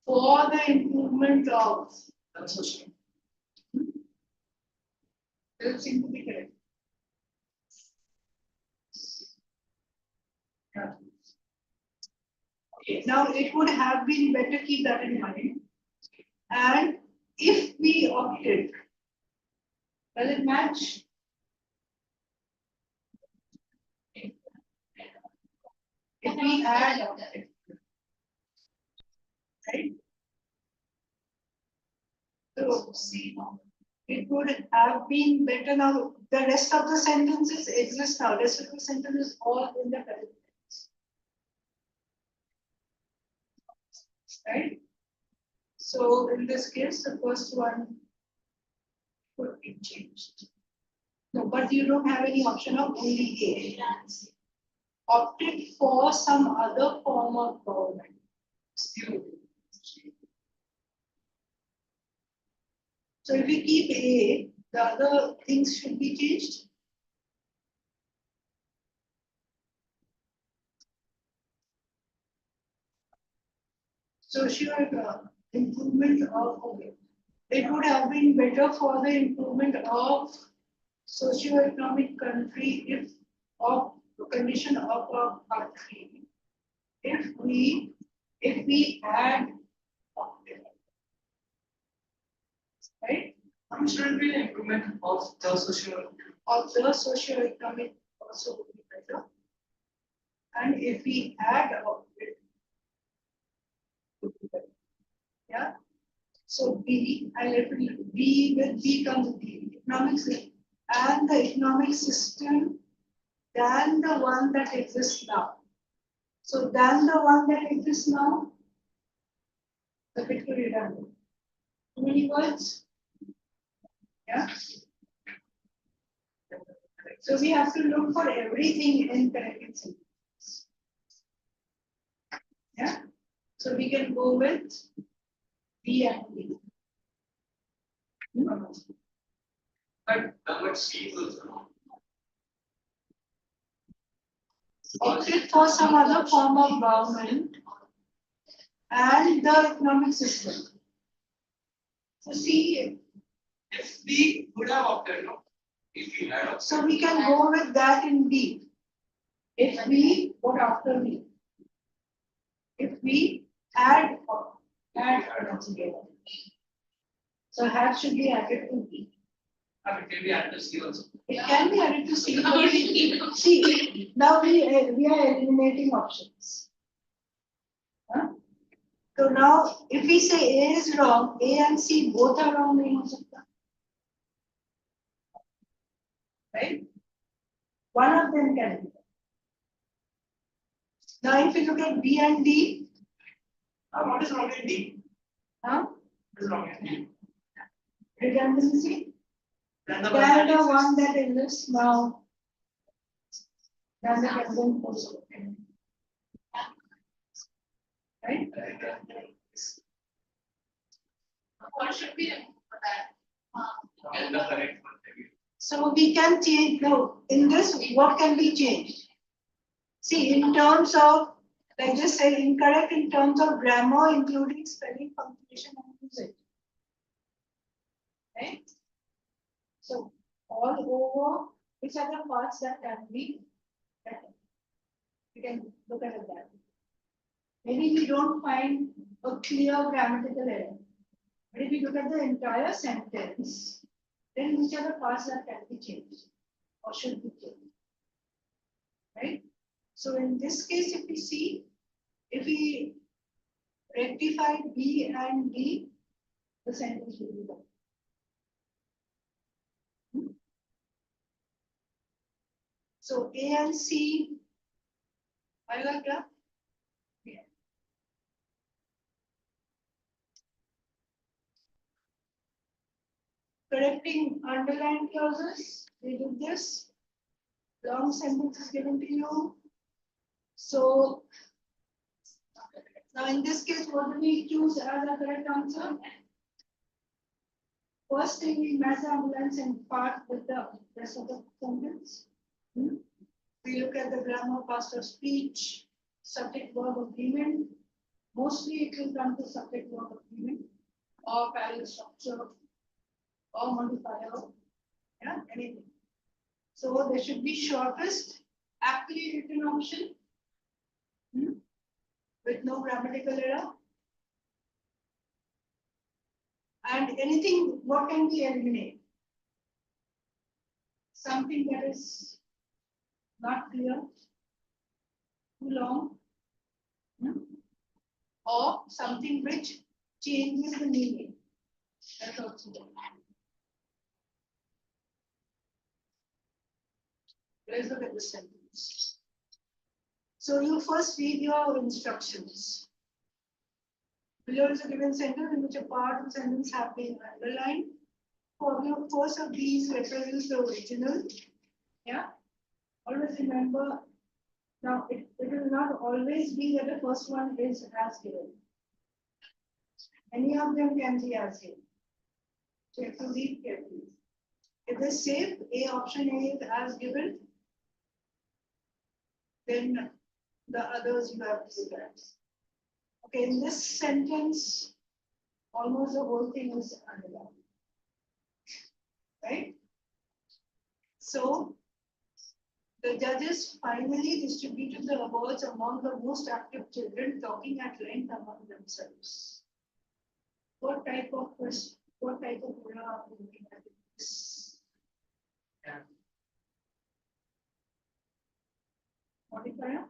for the improvement of. That's social. Does it seem to be correct? Yeah. Okay, now it would have been better, keep that in mind. And if we opted, does it match? If we had opted, right? So see, it would have been better. Now the rest of the sentences exist now. Rest of the sentence is all in the present tense. Right? So in this case, the first one could be changed. No, but you don't have any option of only A. Opted for some other form of government. So if we keep A, the other things should be changed. Social improvement of, okay. It would have been better for the improvement of socio-economic country if of the condition of a country if we had opted. Right? How should be the improvement of the social? Of the socio-economic also would be better. And if we had opted, would be better. Yeah. So B, I let it B with B comes B, economics and the economic system than the one that exists now. So than the one that exists now, the bit could be redundant. Too many words? Yeah. So we have to look for everything in correct sentence. Yeah. So we can go with B and B. But number C was wrong. Opted for some other form of government and the economic system. So see, If we would have opted, no? If we had opted. so we can go with that in B. If we, what after B? If we add together. So had should be added to B. It can be added to C also. It can be added to C. But see, now we are eliminating options. Huh? So now, if we say A is wrong, A and C both are wrong, नहीं हो सकता. Right? One of them can be. Now, if you look at B and D, What is wrong in D? huh? What is wrong in D? Redundancy. Then the Than the one that exists now. Than the present also. Right? What should be removed for that? And the correct one. So we can change, no, in this, what can be changed? See, in terms of, like just say incorrect in terms of grammar, including spelling, punctuation and usage. Right? So all over, which are the parts that can be better? You can look at it that way. Maybe we don't find a clear grammatical error. But if you look at the entire sentence, then which are the parts that can be changed or should be changed? Right? So in this case, if we see, if we rectify B and D, the sentence will be done. So A and C, आएगा क्या? Correcting underlined clauses, we do this. Long sentence is given to you. So now in this case, what do we choose as a correct answer? First thing, we match the ambulance and part with the rest of the sentence. We look at the grammar, past of speech, subject verb agreement. Mostly it will come to subject verb agreement or parallel structure or modifier. Yeah, anything. So there should be shortest, aptly written option with no grammatical error. And anything, what can we eliminate? Something that is not clear, too long, or something which changes the meaning. That's also there. Let's look at the sentence. So you first read your instructions. Below is a given sentence in which a part of the sentence have been underlined. For your first of these represents the original. Yeah. Always remember. Now it will not always be that the first one is as given. Any of them can be as given. So you have to read carefully. If they say A option A is as given, then the others you have to look at. Okay, in this sentence, almost the whole thing is underlined. Right? So the judges finally distributed the awards among the most active children talking at length among themselves. What type of question, what type of error are we looking at this? Yeah. Modifier?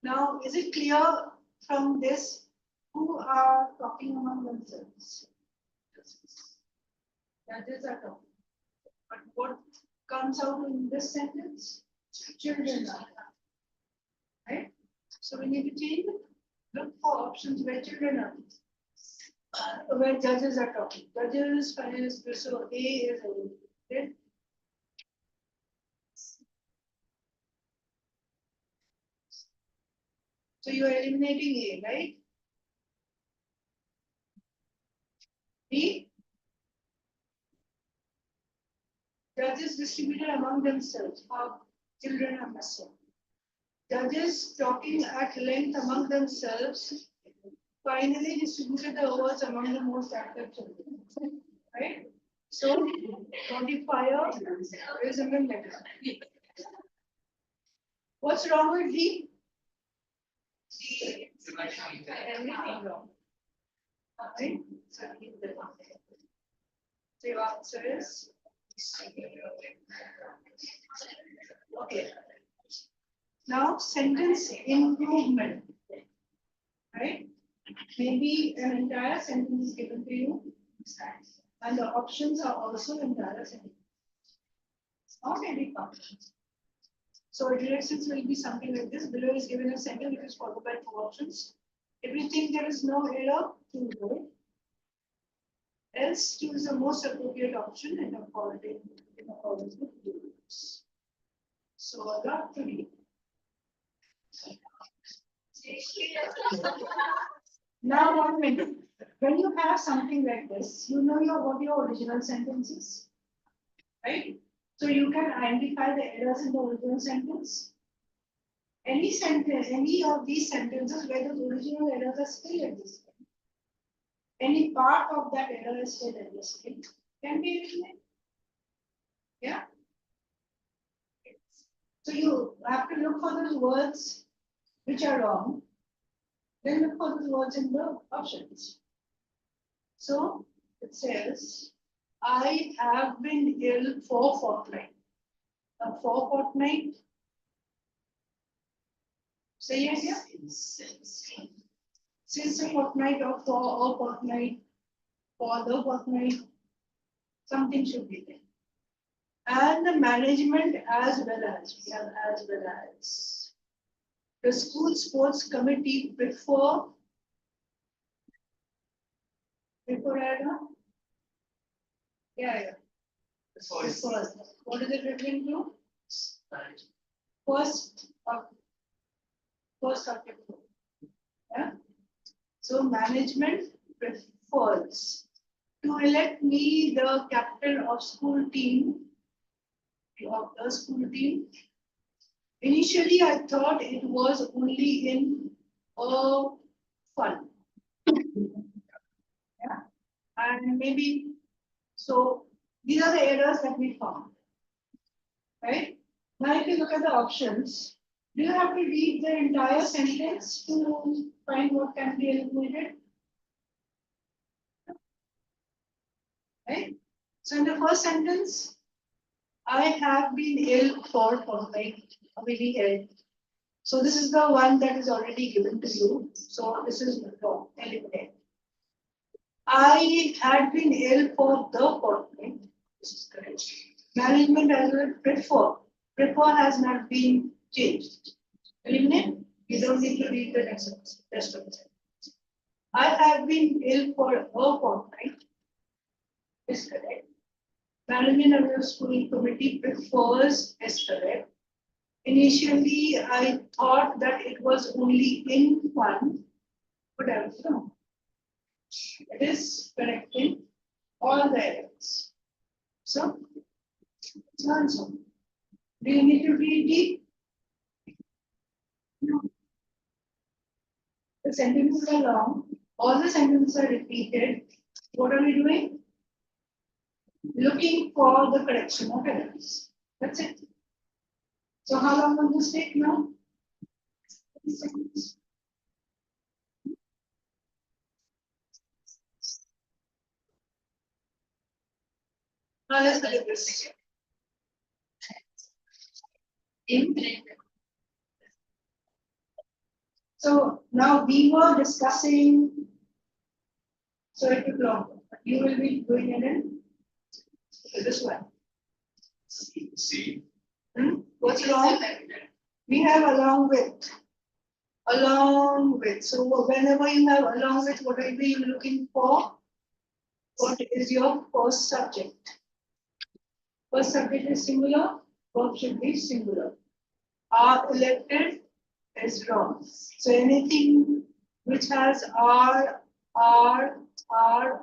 Now, is it clear from this who are talking among themselves? Judges are talking. But what comes out in this sentence? Children are. Right? So we need to change it. Look for options where children are. Where judges are talking. Judges, finance, so A is eliminated. So you are eliminating A, right? B. Judges distributed among themselves. How children are missing. Judges talking at length among themselves finally distributed the awards among the most active children. Right? So, modifier is in the middle. What's wrong with D? Everything wrong. Right? So your answer is okay. Now, sentence improvement. Right? Maybe an entire sentence is given to you, and the options are also entire sentence. Not every function. So directions will be something like this. Below is given a sentence which is followed by two options. If you think there is no error, choose both. Else choose the most appropriate option in accordance with the rules. So a lot to read. Now 1 minute. When you have something like this, you know what your original sentence is, right? So you can identify the errors in the original sentence. Any sentence, any of these sentences where the original errors are still existing, any part of that error is still existing, can be eliminated. Yeah. So you have to look for those words which are wrong. Then look for those words in the options. So it says, I have been ill for fortnight. A for fortnight. Say it here. Since a fortnight or for a fortnight, for the fortnight, something should be there. And the management as well as, we have as well as. The school sports committee before I know? Yeah. Before. What is it referring to? First of the group. Yeah. So management prefers to elect me the captain of school team. Of the school team. Initially, I thought it was only in a fun. Yeah. And maybe so these are the errors that we found. Right? Now, if you look at the options, do you have to read the entire sentence to find what can be eliminated? Right? So in the first sentence, I have been ill for like really ill. So this is the one that is already given to you. So this is wrong, eliminate. I had been ill for the fortnight. This is correct. Management as well prefer. Prefer has not been changed. Eliminate. You don't need to read the next sentence. Rest of the sentence. I have been ill for a fortnight. Is correct. Management of the school committee prefers is correct. Initially, I thought that it was only in one, but I was wrong. It is correcting all the errors. So, it's answer. Do you need to read deep? No. The sentences are long. All the sentences are repeated. What are we doing? Looking for the correction of errors. That's it. So how long will this take now? 30 seconds. Now let's look at this. So now we were discussing, so it took long. You will be doing it in this one. See. What's wrong? We have along with. Along with. So whenever you have along with, what are you looking for? What is your first subject? First subject is singular, verb should be singular. Are elected is wrong. So anything which has are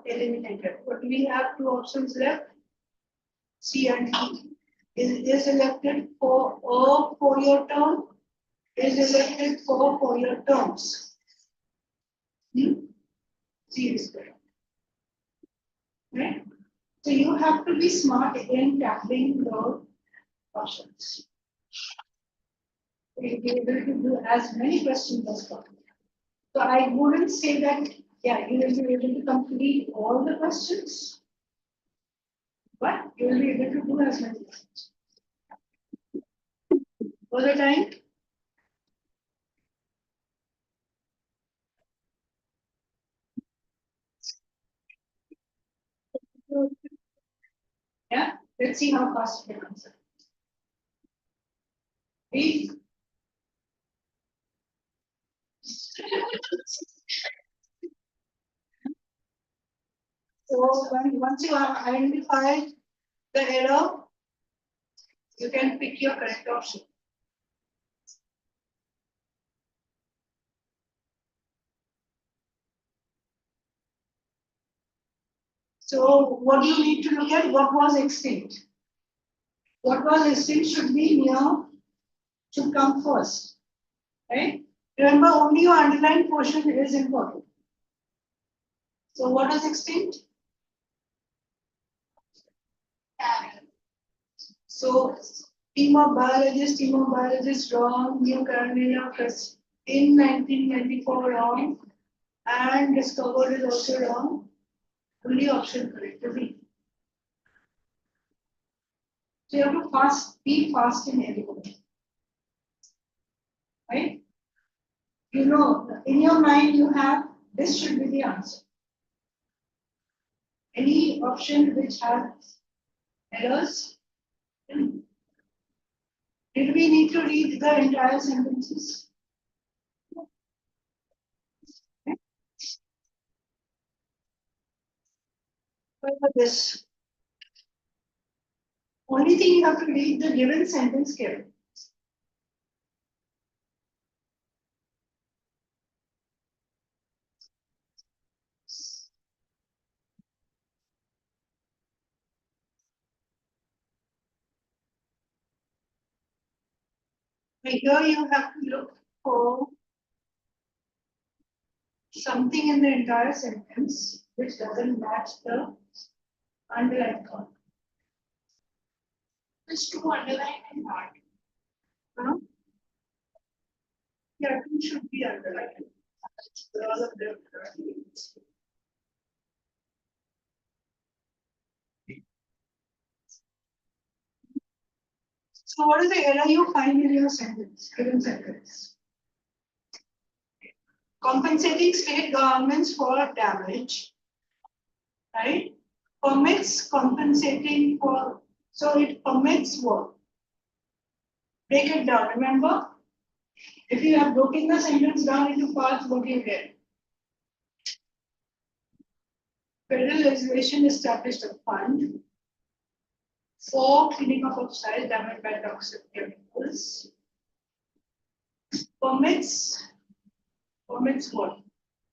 eliminated. But we have two options left. C and D. Is elected for a 4-year term, is elected for 4-year terms. C is correct. Right? So you have to be smart in tackling the options. You'll be able to do as many questions as possible. So I wouldn't say that, yeah, you will be able to complete all the questions, but you will be able to do as many questions. For the time? Yeah, let's see how fast you can answer. Please. So once you have identified the error, you can pick your correct option. So what do you need to look at? What was extinct? What was extinct should be near, should come first. Right? Remember, only your underlying portion is important. So what is extinct? So team of biologists wrong, New Carolina press in 1994 wrong, and discovered is also wrong. Only option correct. So you have to be fast in everything. Right? You know, in your mind you have this should be the answer. Any option which has errors. Did we need to read the entire sentences? What about this? Only thing you have to read the given sentence carefully. Here you have to look for something in the entire sentence which doesn't match the underlined part. Just to underline and not. Huh? Yeah, two should be underlined. All of them. So what is the error you find in your sentence, given sentence? Compensating state governments for damage, right? Permits compensating for, so it permits what? Break it down, remember? If you have broken the sentence down into parts, what do you get? Federal legislation established a fund for cleaning up of soil damaged by toxic chemicals. Permits what?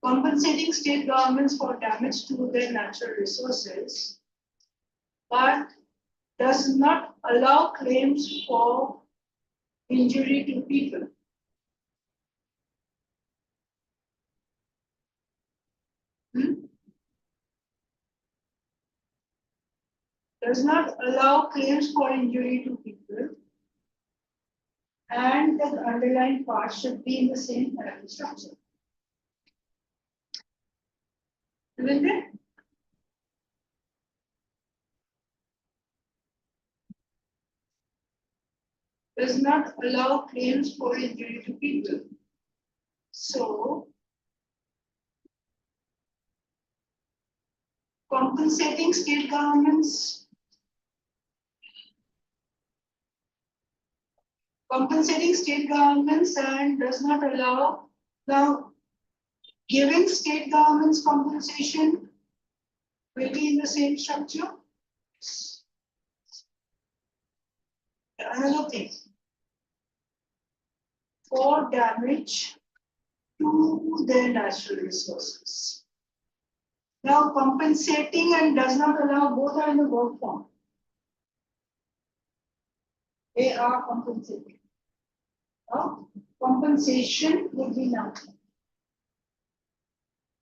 Compensating state governments for damage to their natural resources, but does not allow claims for injury to people. Does not allow claims for injury to people, and the underlying part should be in the same paragraph structure. Isn't it? Does not allow claims for injury to people. So, compensating state governments and does not allow, now giving state governments compensation will be in the same structure. Another thing, for damage to their natural resources. Now compensating and does not allow, both are in the verb form. They are compensating. Now compensation would be nothing.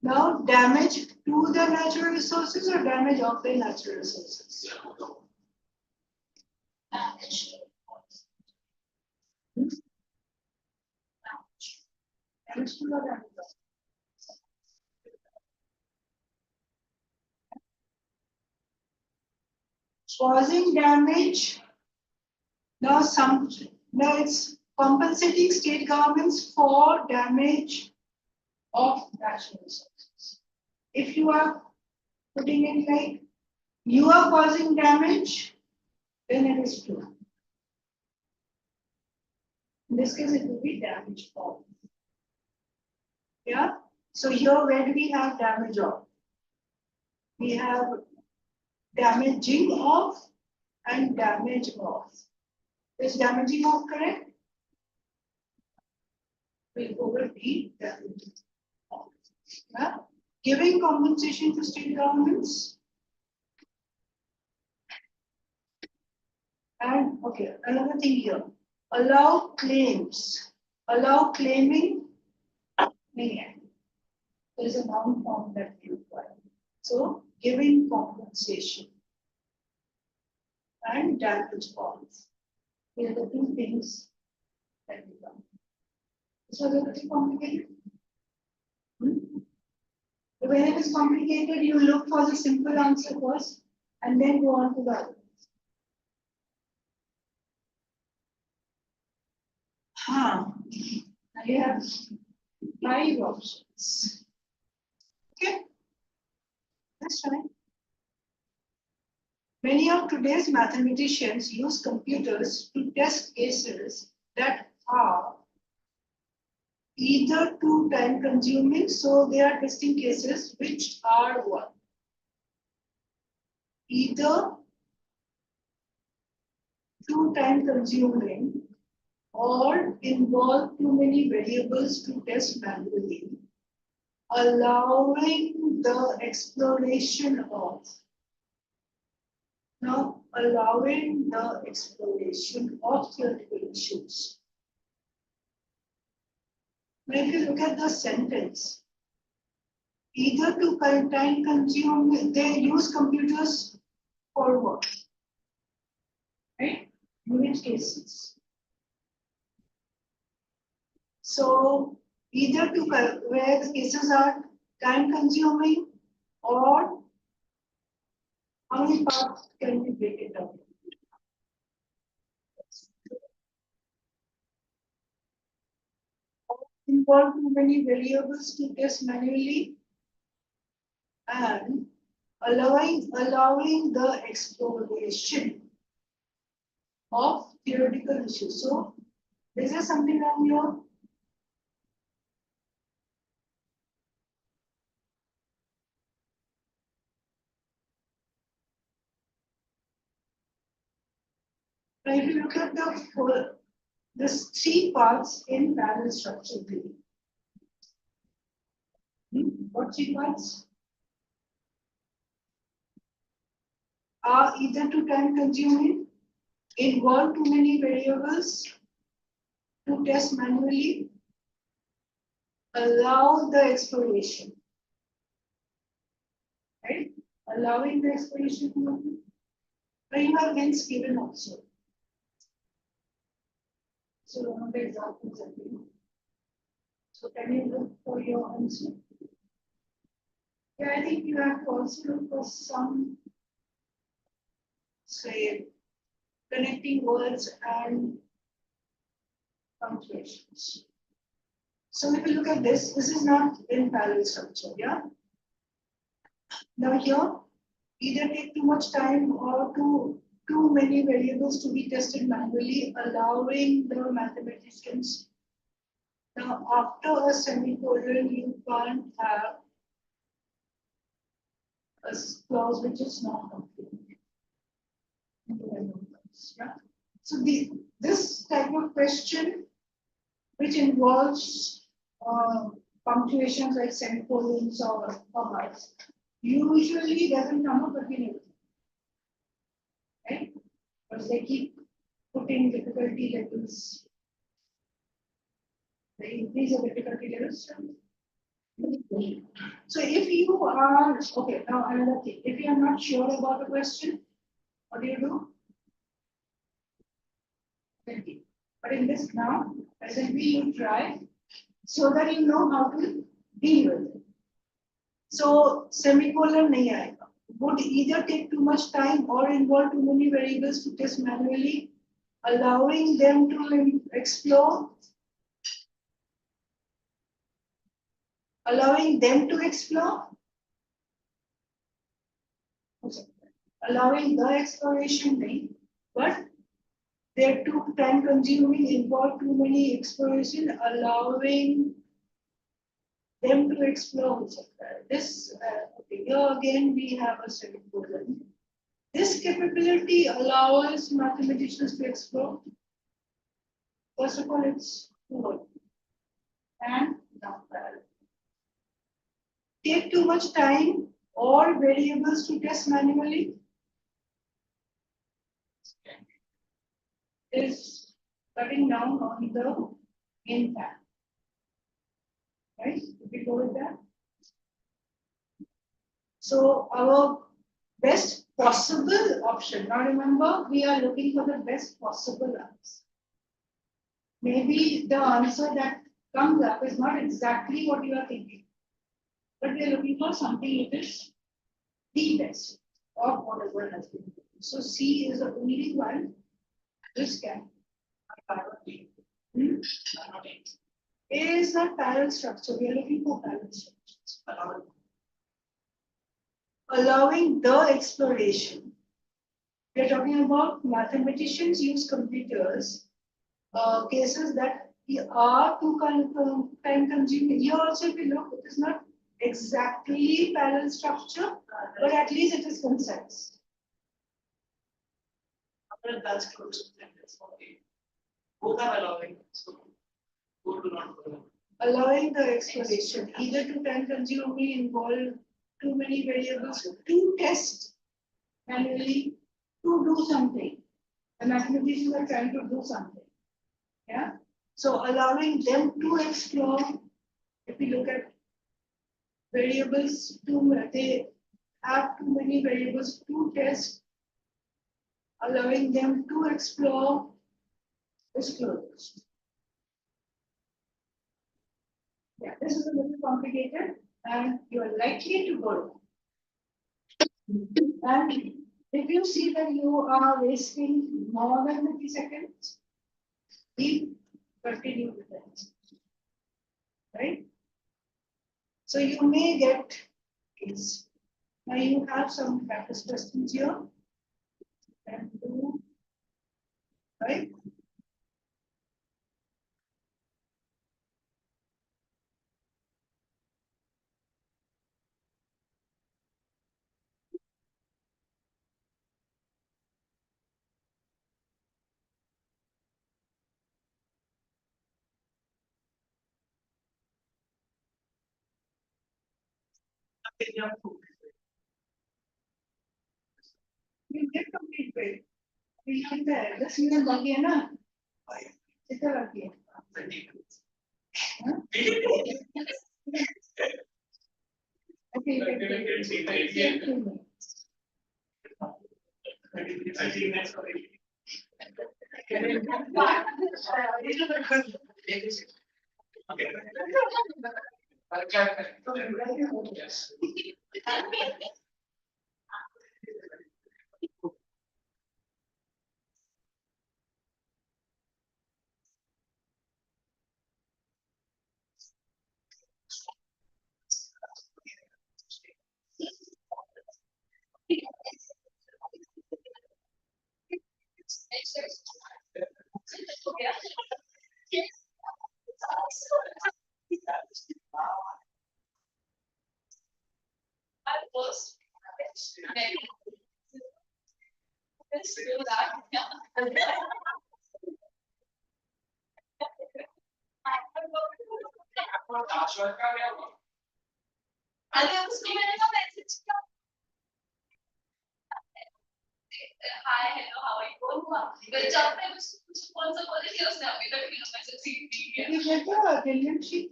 Now damage to the natural resources or damage of the natural resources? Damage. Damage to the damage. Causing damage. Now it's compensating state governments for damage of natural resources. If you are putting in like you are causing damage, then it is true. In this case, it will be damage of. Yeah. So here, where do we have damage of? We have damaging of and damage of. Is damaging of correct? We'll go with the damaging of. Yeah. Giving compensation to state governments. And okay, another thing here. Allow claims. Allow claiming. There is a noun form that we require. So giving compensation and damage bonds. These are the two things that we done. This was a little complicated. When it is complicated, you look for the simple answer first and then go on to the other. Now you have 5 options. Okay, that's fine. Many of today's mathematicians use computers to test cases that are either too time consuming, so they are testing cases which are what? Either too time consuming or involve too many variables to test manually, allowing the exploration of theoretical issues. Now, if you look at the sentence, either to time consume, they use computers for what? Right? Unit cases. So either to where the cases are time consuming or how many parts can we break it down? Involve too many variables to test manually and allowing the exploration of theoretical issues. So is there something wrong here? Now, if you look at this 3 parts in parallel structure theory. What 3 parts? Are either too time consuming, involve too many variables to test manually, allow the exploration. Right? Allowing the exploration to happen. But you have hints given also. So one of the examples are given. So can you look for your answer? Yeah, I think you have to also look for some, say, connecting words and punctuations. So if you look at this is not in parallel structure, yeah? Now here, either take too much time or too many variables to be tested manually, allowing the mathematicians. Now after a semicolon, you can't have a clause which is not complete. Yeah? So this type of question, which involves punctuations like semicolons or commas, usually doesn't come up again. Right? Because they keep putting difficulty levels. They increase the difficulty levels. So if you are, okay, now another thing, if you are not sure about a question, what do? Okay. But in this now, presently you try so that you know how to deal with it. So semicolon nahi aayega. Would either take too much time or involve too many variables to test manually, allowing them to explore. Allowing them to explore. Allowing the exploration nahi, but they're too time consuming, involve too many exploration, allowing them to explore. This, okay, here again we have a semicolon. This capability allows mathematicians to explore. First of all, it's forward and down parallel. Take too much time or variables to test manually is cutting down on the impact. Right? If we go with that. So our best possible option. Now remember, we are looking for the best possible answer. Maybe the answer that comes up is not exactly what you are thinking, but we are looking for something which is the best of whatever has been. So C is the only one which can. Hmm? A is not parallel structure. We are looking for parallel structures. Allowing the exploration. We are talking about mathematicians use computers, cases that are too time consuming. Here also, if you look, it is not exactly parallel structure, but at least it is concise. That's close. Both are allowing, so both do not allow. Allowing the exploration, either to time consuming, involve too many variables, to test manually, to do something. The mathematicians are trying to do something. Yeah. So allowing them to explore, if we look at variables, they have too many variables to test, allowing them to explore is closed. Yeah, this is a little complicated and you are likely to go wrong. And if you see that you are wasting more than 50 seconds, we continue with that. Right? So you may get this. Now you have some practice questions here. And do, right? You get complete grade. We have there. This is lucky enough. It's a lucky. Huh? Okay, okay. Hi, hello, how are you? Well, जब मैं कुछ कौन सा college है उसने अभी तक नहीं मैसेज किया। Did you get the attendance sheet?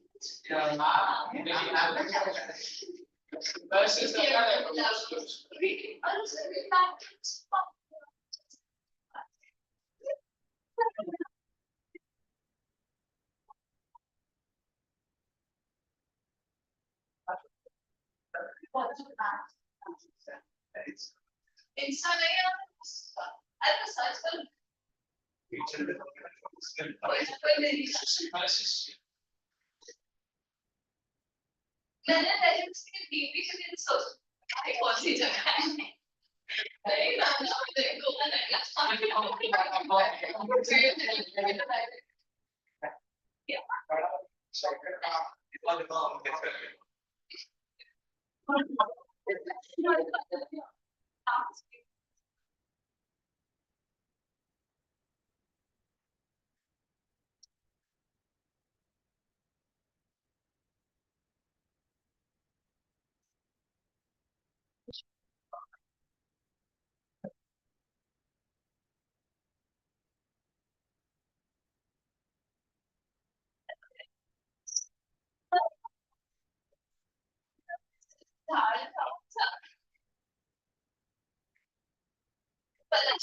Insta नहीं है अरे तो सर्च कर मैंने लेजेंड्स के डीपी के दिन सोच कौन सी जगह है नहीं ना देखो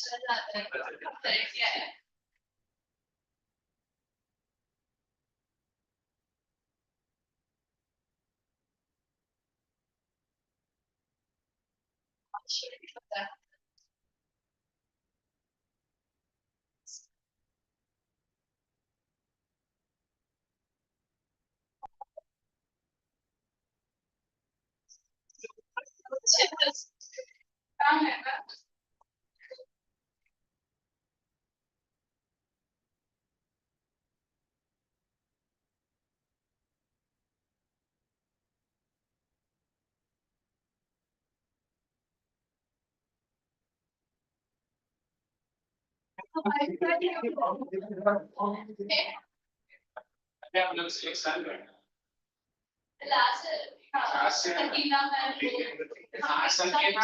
चल जाता है करेक्ट क्या है काम है ना लास्ट अकेला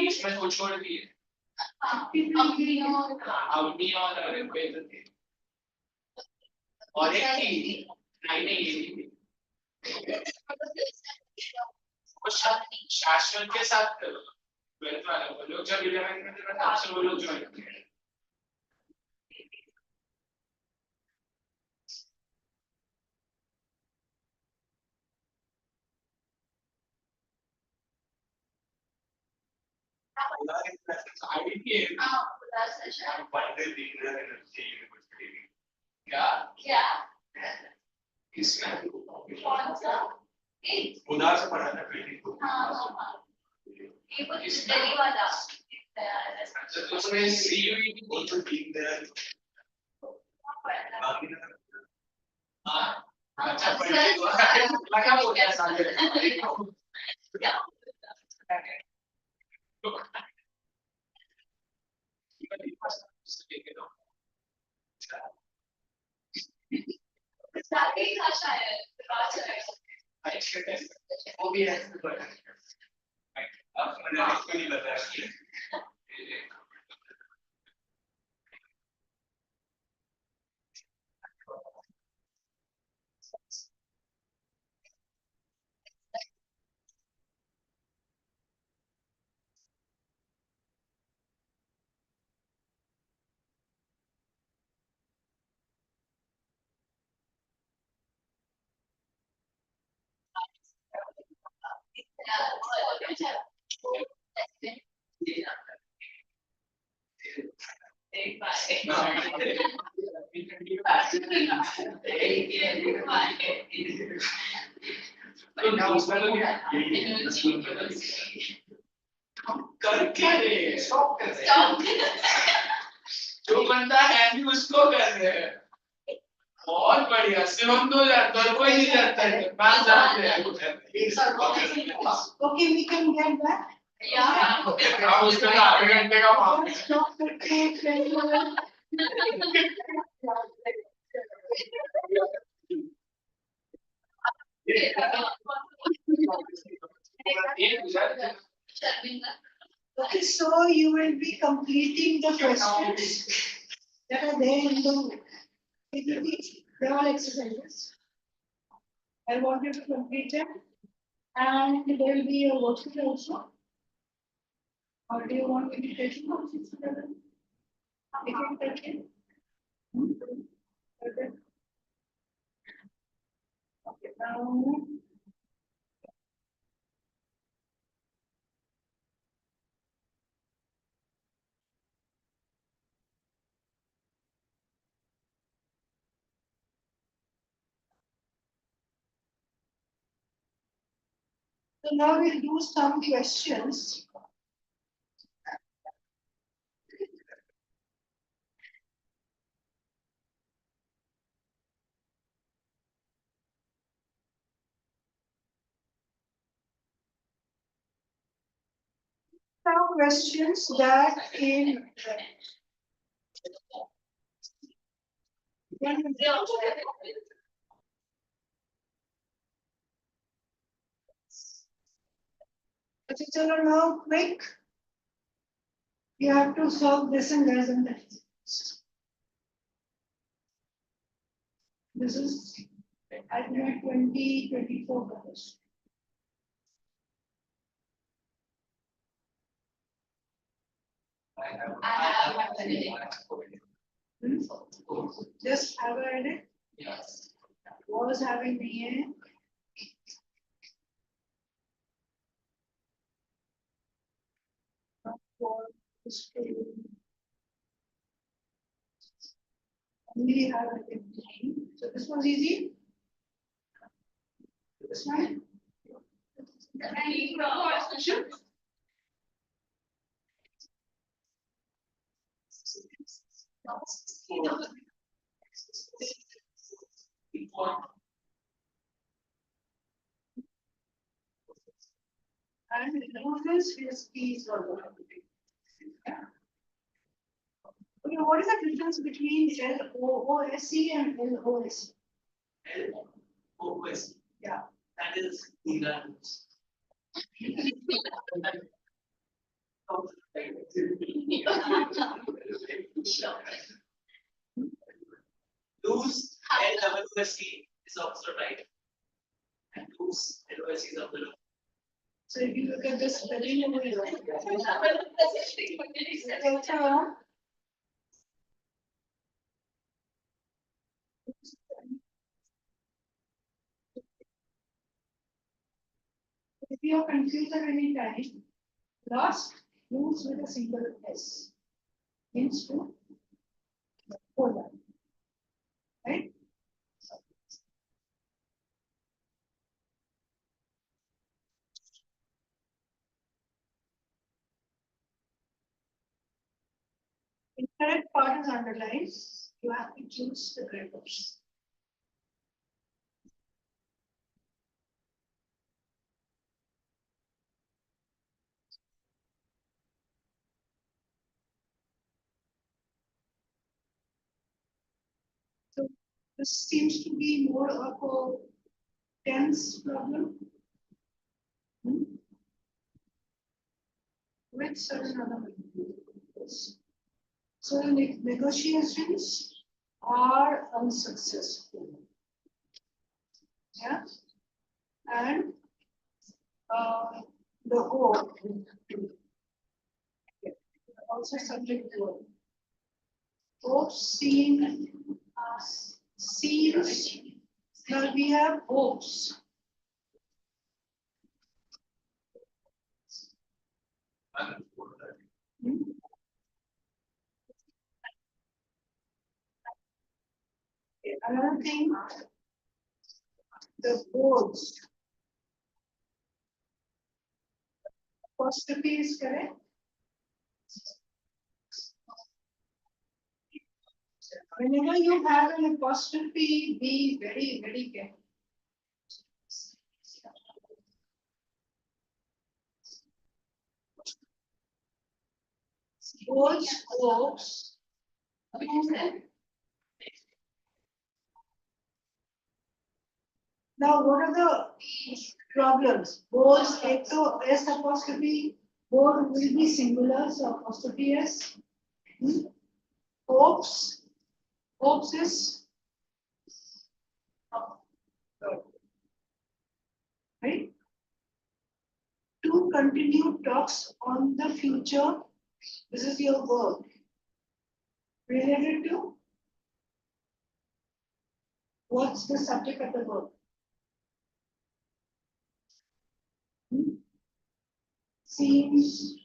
इसमें वो छोड़ दिए अवनी और एक थी नहीं वो शाश्वत के साथ ट्वेल्थ वाला वो लोग जब 11th में थे तब से वो लोग ज्वाइन किए IPM क्या इसमें कौन सा उधर से पढ़ा था ये कुछ दिल्ली वाला तो उसमें CUET also being there हाँ अच्छा पढ़ने लगा बोल रहा सामने सारी भाषा है वो भी है अब मैंने इसको नहीं बताया एक बार कर क्या रहे हैं स्टॉप कर रहे हैं जो बंदा है भी उसको कर रहे हैं बहुत बढ़िया शिवम तो जाता है कोई नहीं जाता है बात जानते हैं Okay, we can get back. आप उसका आधे घंटे का मांग Stop करके फिर Okay, so you will be completing the questions that are there in the, they're all exercises. I want you to complete them. And there will be a worksheet also. Or do you want me to take some worksheets together? You can take it. Okay. Okay, now. So now we'll do some questions. Some questions that in okay, so now quick. You have to solve this in less than 10 seconds. This is I think 20-24 colors. have my headache. Just have a headache. Yes. Was having me. Only have a headache. So this was easy. This one. I need to know what question. And notice his keys were good. Okay, what is the difference between LOOSC and LOSC? Focus. Yeah. That is ignorance. Loose LWSC is also right. And loose LOSC is also right. So if you look at this spelling over here. If you are confused at any time, last moves with a single S. Means to hold on. Right? Incorrect part is underlined. You have to choose the correct option. So this seems to be more of a tense problem. With certain other variables. So negotiations are unsuccessful. Yeah. And the goal also subject to it. Hopes seems now we have hopes. Another thing, the boards. Apostrophe is correct. Whenever you have an apostrophe, be very, very careful. Boards, hopes. Now, what are the problems? Boards, S apostrophe, board will be singular, so apostrophe S. Hopes is right. To continue talks on the future. This is your verb. Related to what's the subject of the verb? Seems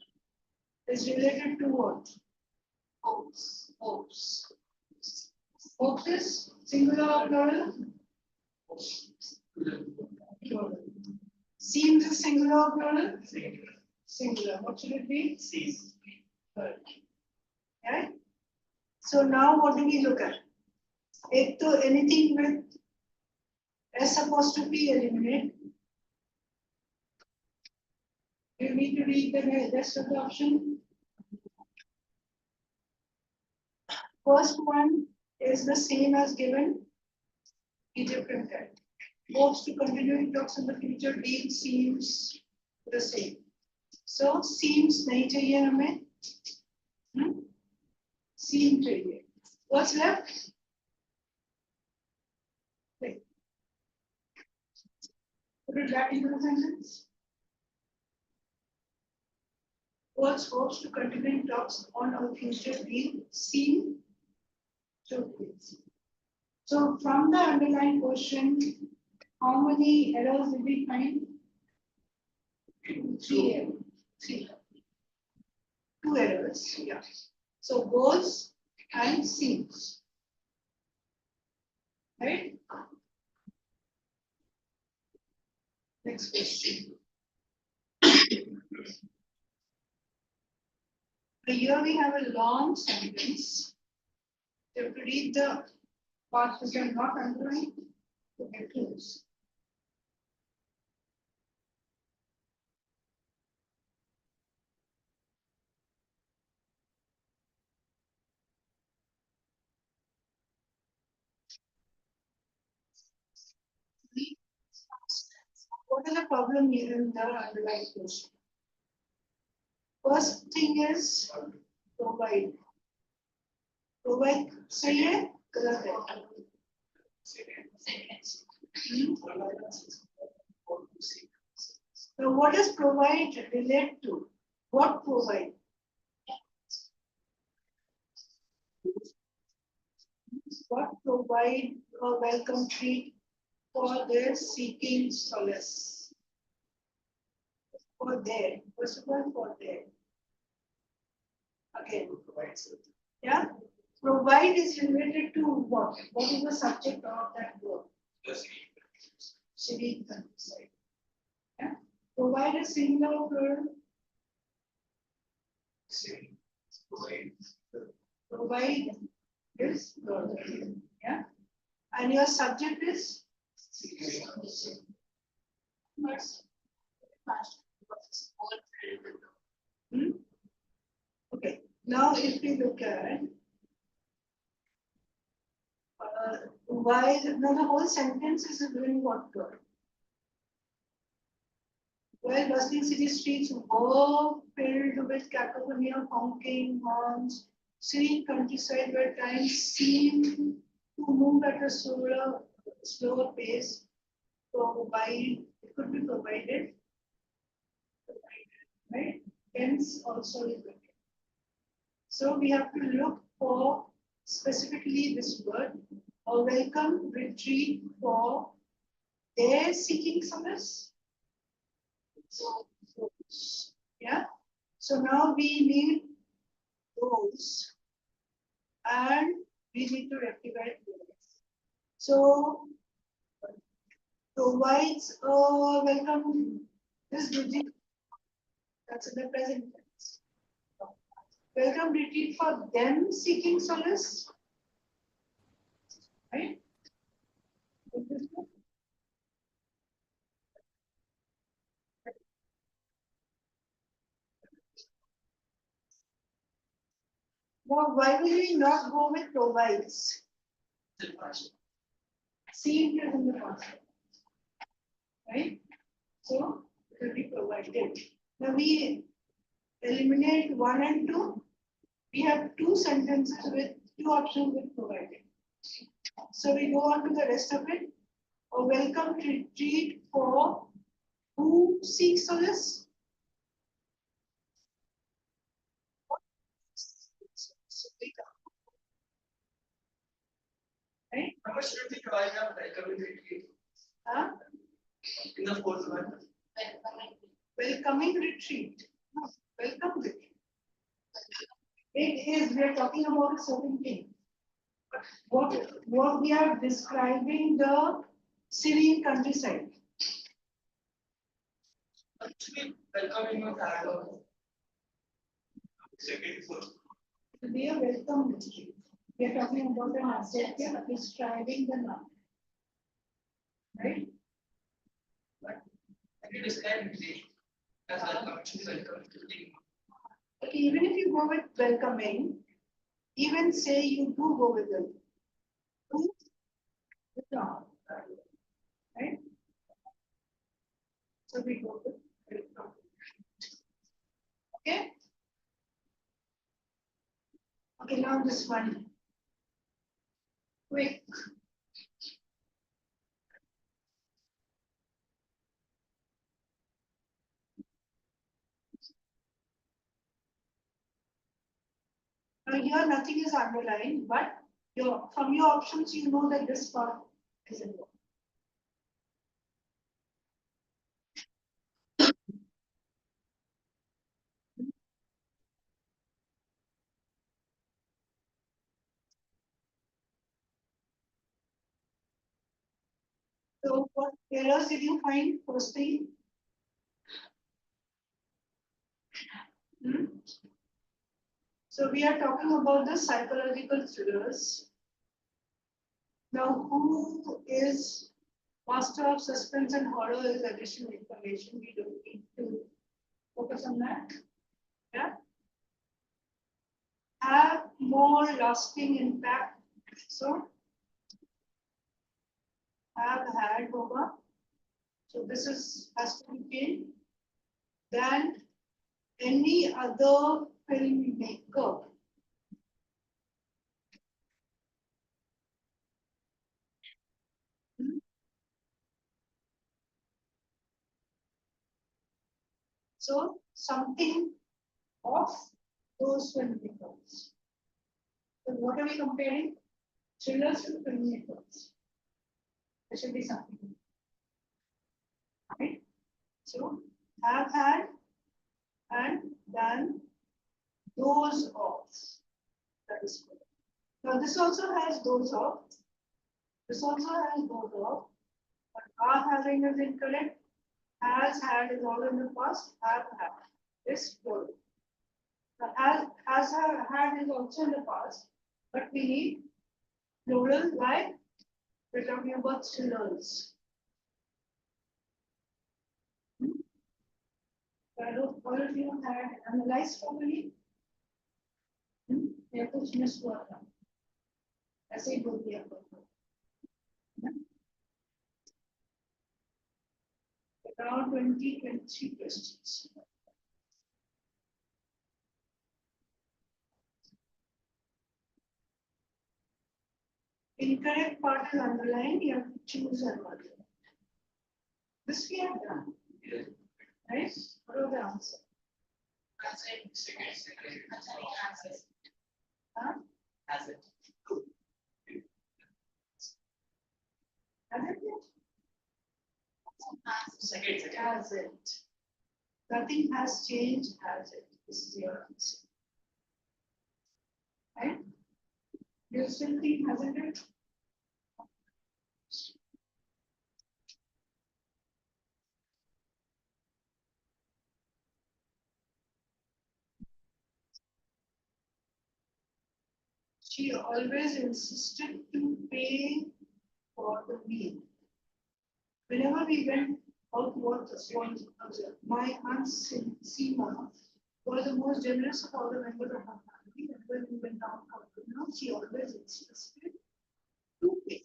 is related to what? Hopes. Hopes. Hopes is singular or plural? Plural. Seems is singular or plural? Singular. What should it be? Sees. Right? So now what do we look at? Anything with S apostrophe eliminate. You need to read the rest of the option. First one is the same as given. Be different. Hopes to continue talks in the future. Deal seems the same. So seems nahi chahiye hame. Seem chahiye. What's left? Wait. Put it back into the sentence. What's hopes to continue talks on our future deal seen showcase. So from the underlying question, how many errors did we find? 3 errors. 3. 2 errors, yeah. So goals and seams. Right? Next question. Here we have a long sentence. You have to read the parts which are not underlined to get close. What is the problem here in the underlying question? First thing is provide. Provide सही है गलत है So what does provide relate to? What provide? What provide a welcome treat for their seeking solace? For their, first of all, for their. Again, yeah. Provide is related to what? What is the subject of that word? City countryside. Yeah. Provide a single verb. Provide is verb. Yeah. And your subject is? Hmm? Okay. Now if we look at why now the whole sentence is doing what word? While bustling city streets were filled with cacophony of honking horns, serene countryside where time seemed to move at a slower pace, it could be provided, right? Hence also is okay. So we have to look for specifically this word, a welcome retreat for their seeking solace. So, yeah. So now we need those and we need to rectify those. So provides a welcome this retreat. That's in the present tense. Welcome retreat for them seeking solace. Right? Now, why will we not go with provides? Seemed is in the past. Right? So, it will be provided. Now, we eliminate 1 and 2. We have 2 sentences with 2 options with provided. So, we go on to the rest of it. A welcome retreat for who seeks solace? Right? How much do you think I have welcoming retreat Huh? in the fourth one? Welcoming retreat. No, welcome retreat. It is, we are talking about a certain thing. What we are describing the serene countryside. Actually, welcoming a paradox. Second fourth. To be a welcome retreat. We are talking about an asset here describing the noun. Right? Can you describe retreat as welcome to welcome to the Okay, even if you go with welcoming, even say you do go with them. With noun. Right? So we go with welcome. Okay? Okay, now this one. Quick. here nothing is underlined, but from your options, you know that this part is involved. So what errors did you find firstly? So we are talking about the psychological thrillers. Now, who is master of suspense and horror is additional information. We don't need to focus on that. Yeah. Have more lasting impact. So have had over. So this is has to be changed than any other filmmaker. So something of those filmmakers. So what are we comparing? Thrillers to filmmakers. There should be something. Right? So have had and then those of. That is good. Now this also has those of. This also has those of. But are having is incorrect. Has had is all in the past. Have had is good. Now has had is also in the past, but we need plural. Why? We're talking about thrillers. I hope all of you had analyzed properly. या कुछ miss हुआ था ऐसे ही बोल दिया around 20-23 questions. Incorrect part is underlined. You have to choose an order. This we have done. Yes. Right? What was the answer? Huh? Has it? Has it yet? Second. Has it? Nothing has changed. Has it? This is your answer. Right? You still think hasn't it? She always insisted to pay for the meal. Whenever we went out what my aunt Seema was the most generous of all the members of her family. And when we went out for dinner, she always insisted to pay.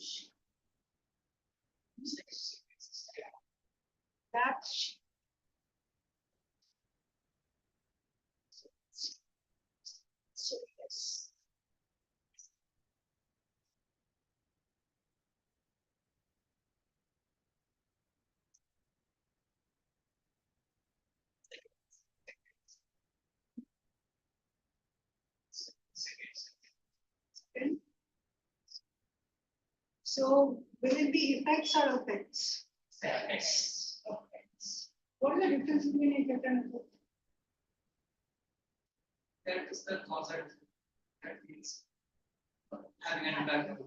That she so yes. Okay. So will it be effects or effects? Yes. Effects. What is the difference between effect and effect? That is the concept that means having an impact.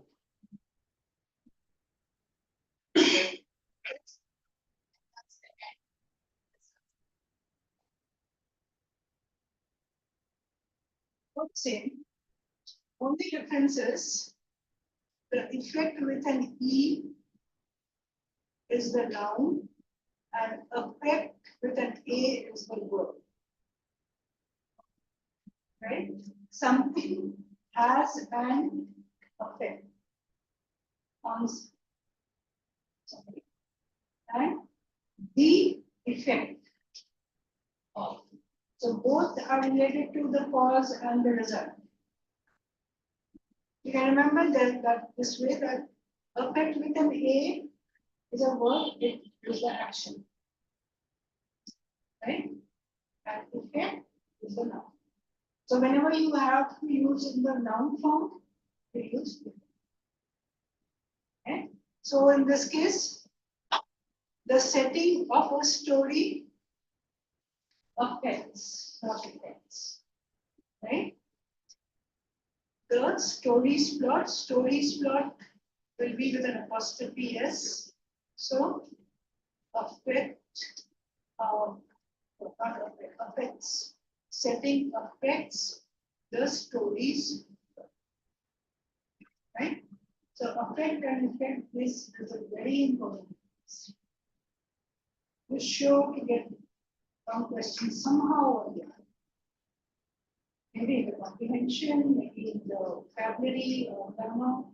Same. Only difference is the effect with an E is the noun and effect with an A is the verb. Right? Something has an effect on something. And the effect of. So both are related to the cause and the result. You can remember that this way that effect with an A is a verb, it is the action. Right? And effect is the noun. So whenever you have to use in the noun form, you use will. Okay. So in this case, the setting of a story affects, right? The story's plot will be with an apostrophe S. So affect, not affect, affects, setting affects the stories, right? So affect and effect is a very important. We're sure to get some questions somehow or the other. Maybe in the comprehension, maybe in the vocabulary or grammar.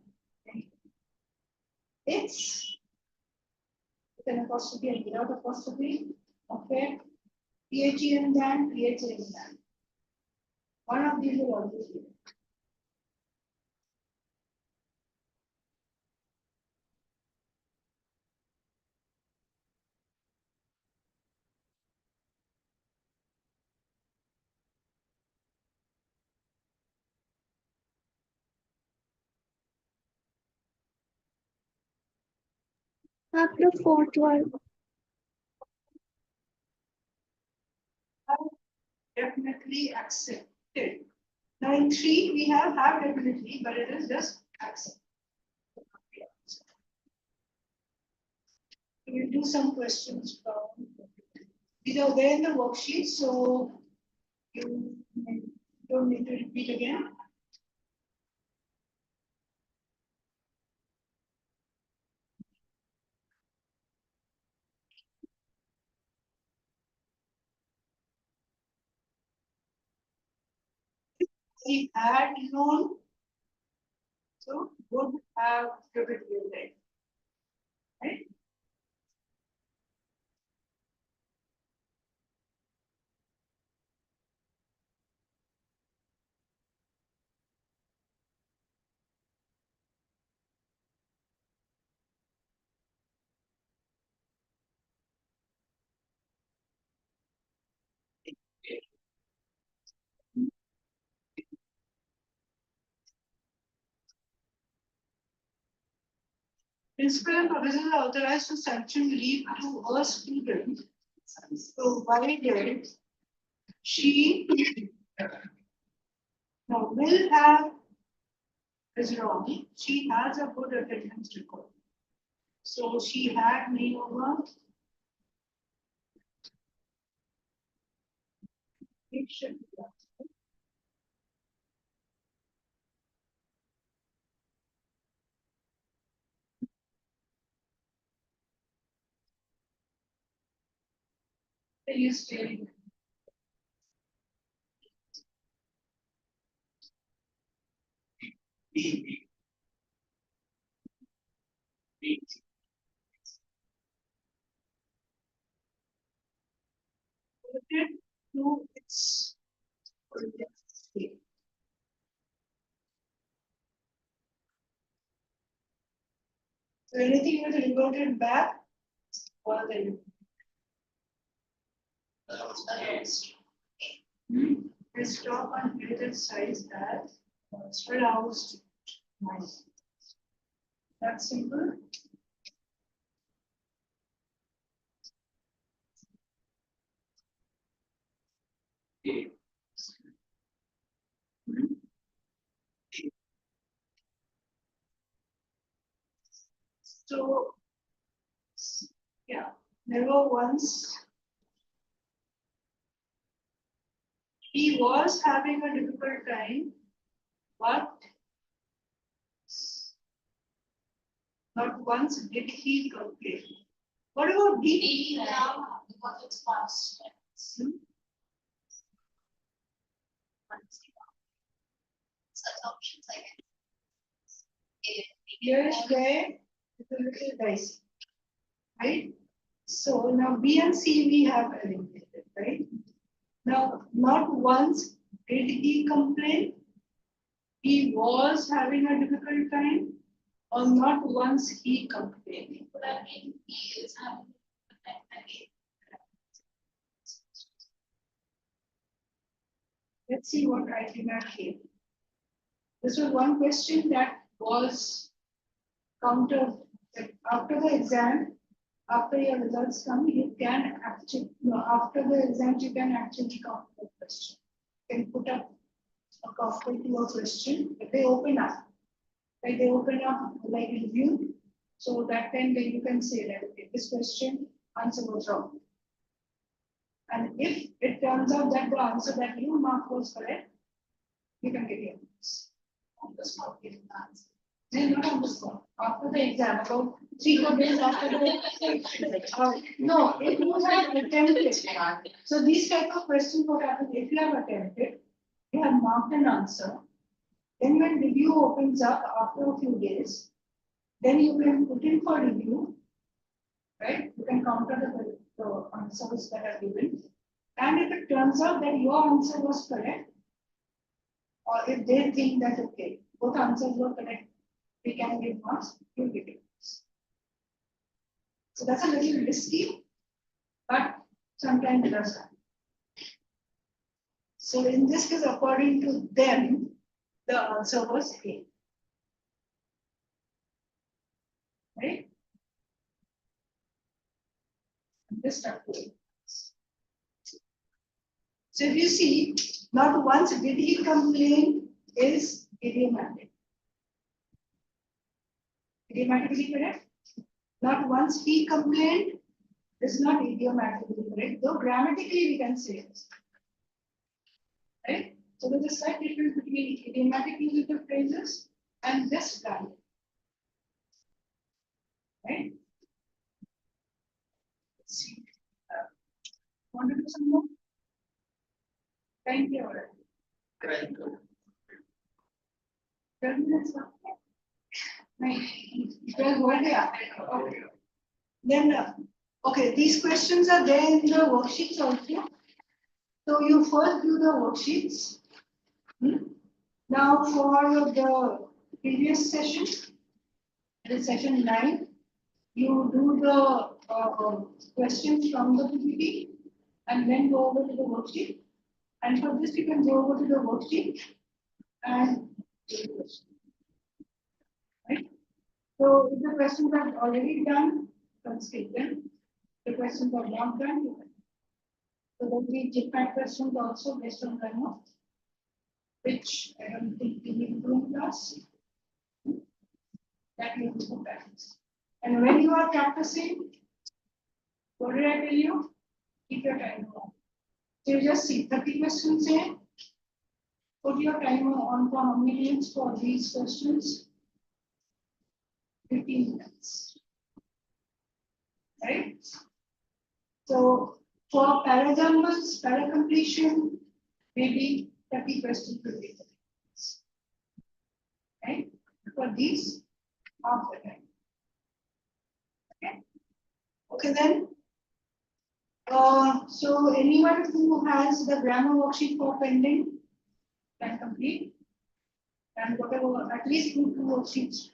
It's with an apostrophe and without apostrophe, affect, PHEN than, PHN than. One of these will always be. After fourth one, Definitely accepted. Now in 3 we have definitely, but it is just accept. We will do some questions from these are there in the worksheet, so you don't need to repeat again. We had known, so would have repeated it, right? Principal and professors are authorized to sanction leave to a student, provided she will have is wrong. She has a good attendance record. So she had me over. It should be that. You stay. To its original state. So anything was reverted back, or then the stop on created size as aroused. That's simple. So, yeah, never once. He was having a difficult time, but not once did he complain. What about did he? now because it's past tense. Such options I guess. Here's where it's a little dicey, right? So now B and C we have eliminated, right? Now, not once did he complain. He was having a difficult time, or not once he complained. But I mean, he is having a Let's see what IPM gave. This was one question that was counted after the exam. After your results come, you can actually, no, after the exam, you can actually count the question. You can put up a copy to a question. If they open up, like they open up like review, so that time then you can say that okay, this question answer was wrong. And if it turns out that the answer that you marked was correct, you can get your marks. On the spot, getting the answer. Then not on the spot. After the exam, about 3-4 days after the no, if you have attempted. So these type of questions, what happens if you have attempted, you have marked an answer. Then when review opens up after a few days, then you can put in for review, right? You can counter the answers that are given. And if it turns out that your answer was correct, or if they think that okay, both answers were correct, we can give marks, you'll get marks. So that's a little risky, but sometimes it does happen. So in this case, according to them, the answer was A. Right? This stuff. So if you see, not once did he complain is idiomatic. Idiomatically correct? Not once he complained is not idiomatically correct, though grammatically we can say it. Right? So there's a slight difference between idiomatic use of the phrases and this grammar. Right? Let's see. Want to do some more? Thank you. 12 minutes. Okay. Then, okay, these questions are there in the worksheets also. So you first do the worksheets. Now for the previous session, the session 9, you do the questions from the PPT and then go over to the worksheet. And for this, you can go over to the worksheet and do the question. Right? So if the questions are already done, skip them. The questions are not done, you can. So there will be different questions also based on grammar, which I don't think we need to do in class. That you do practice. And when you are practicing, what did I tell you? Keep your timer on. So you just see 30 questions here. Put your timer on for how many minutes for these questions? 15 minutes. Right? So for paragraphs, para completion, maybe 30 questions per day. Right? For these, half the time. Okay. Okay then. So anyone who has the grammar worksheet for pending can complete. And whatever, at least 2 worksheets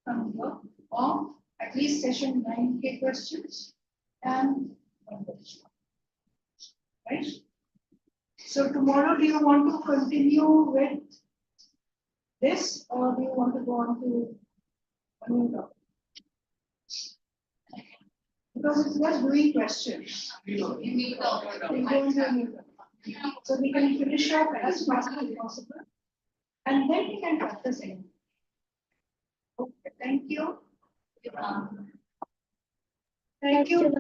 from here, or at least session 9K questions and 1 question. Right? So tomorrow, do you want to continue with this, or do you want to go on to a new topic? Because it's just doing questions. So we can finish up as fast as possible, and then we can practice it. Okay, thank you. Thank you.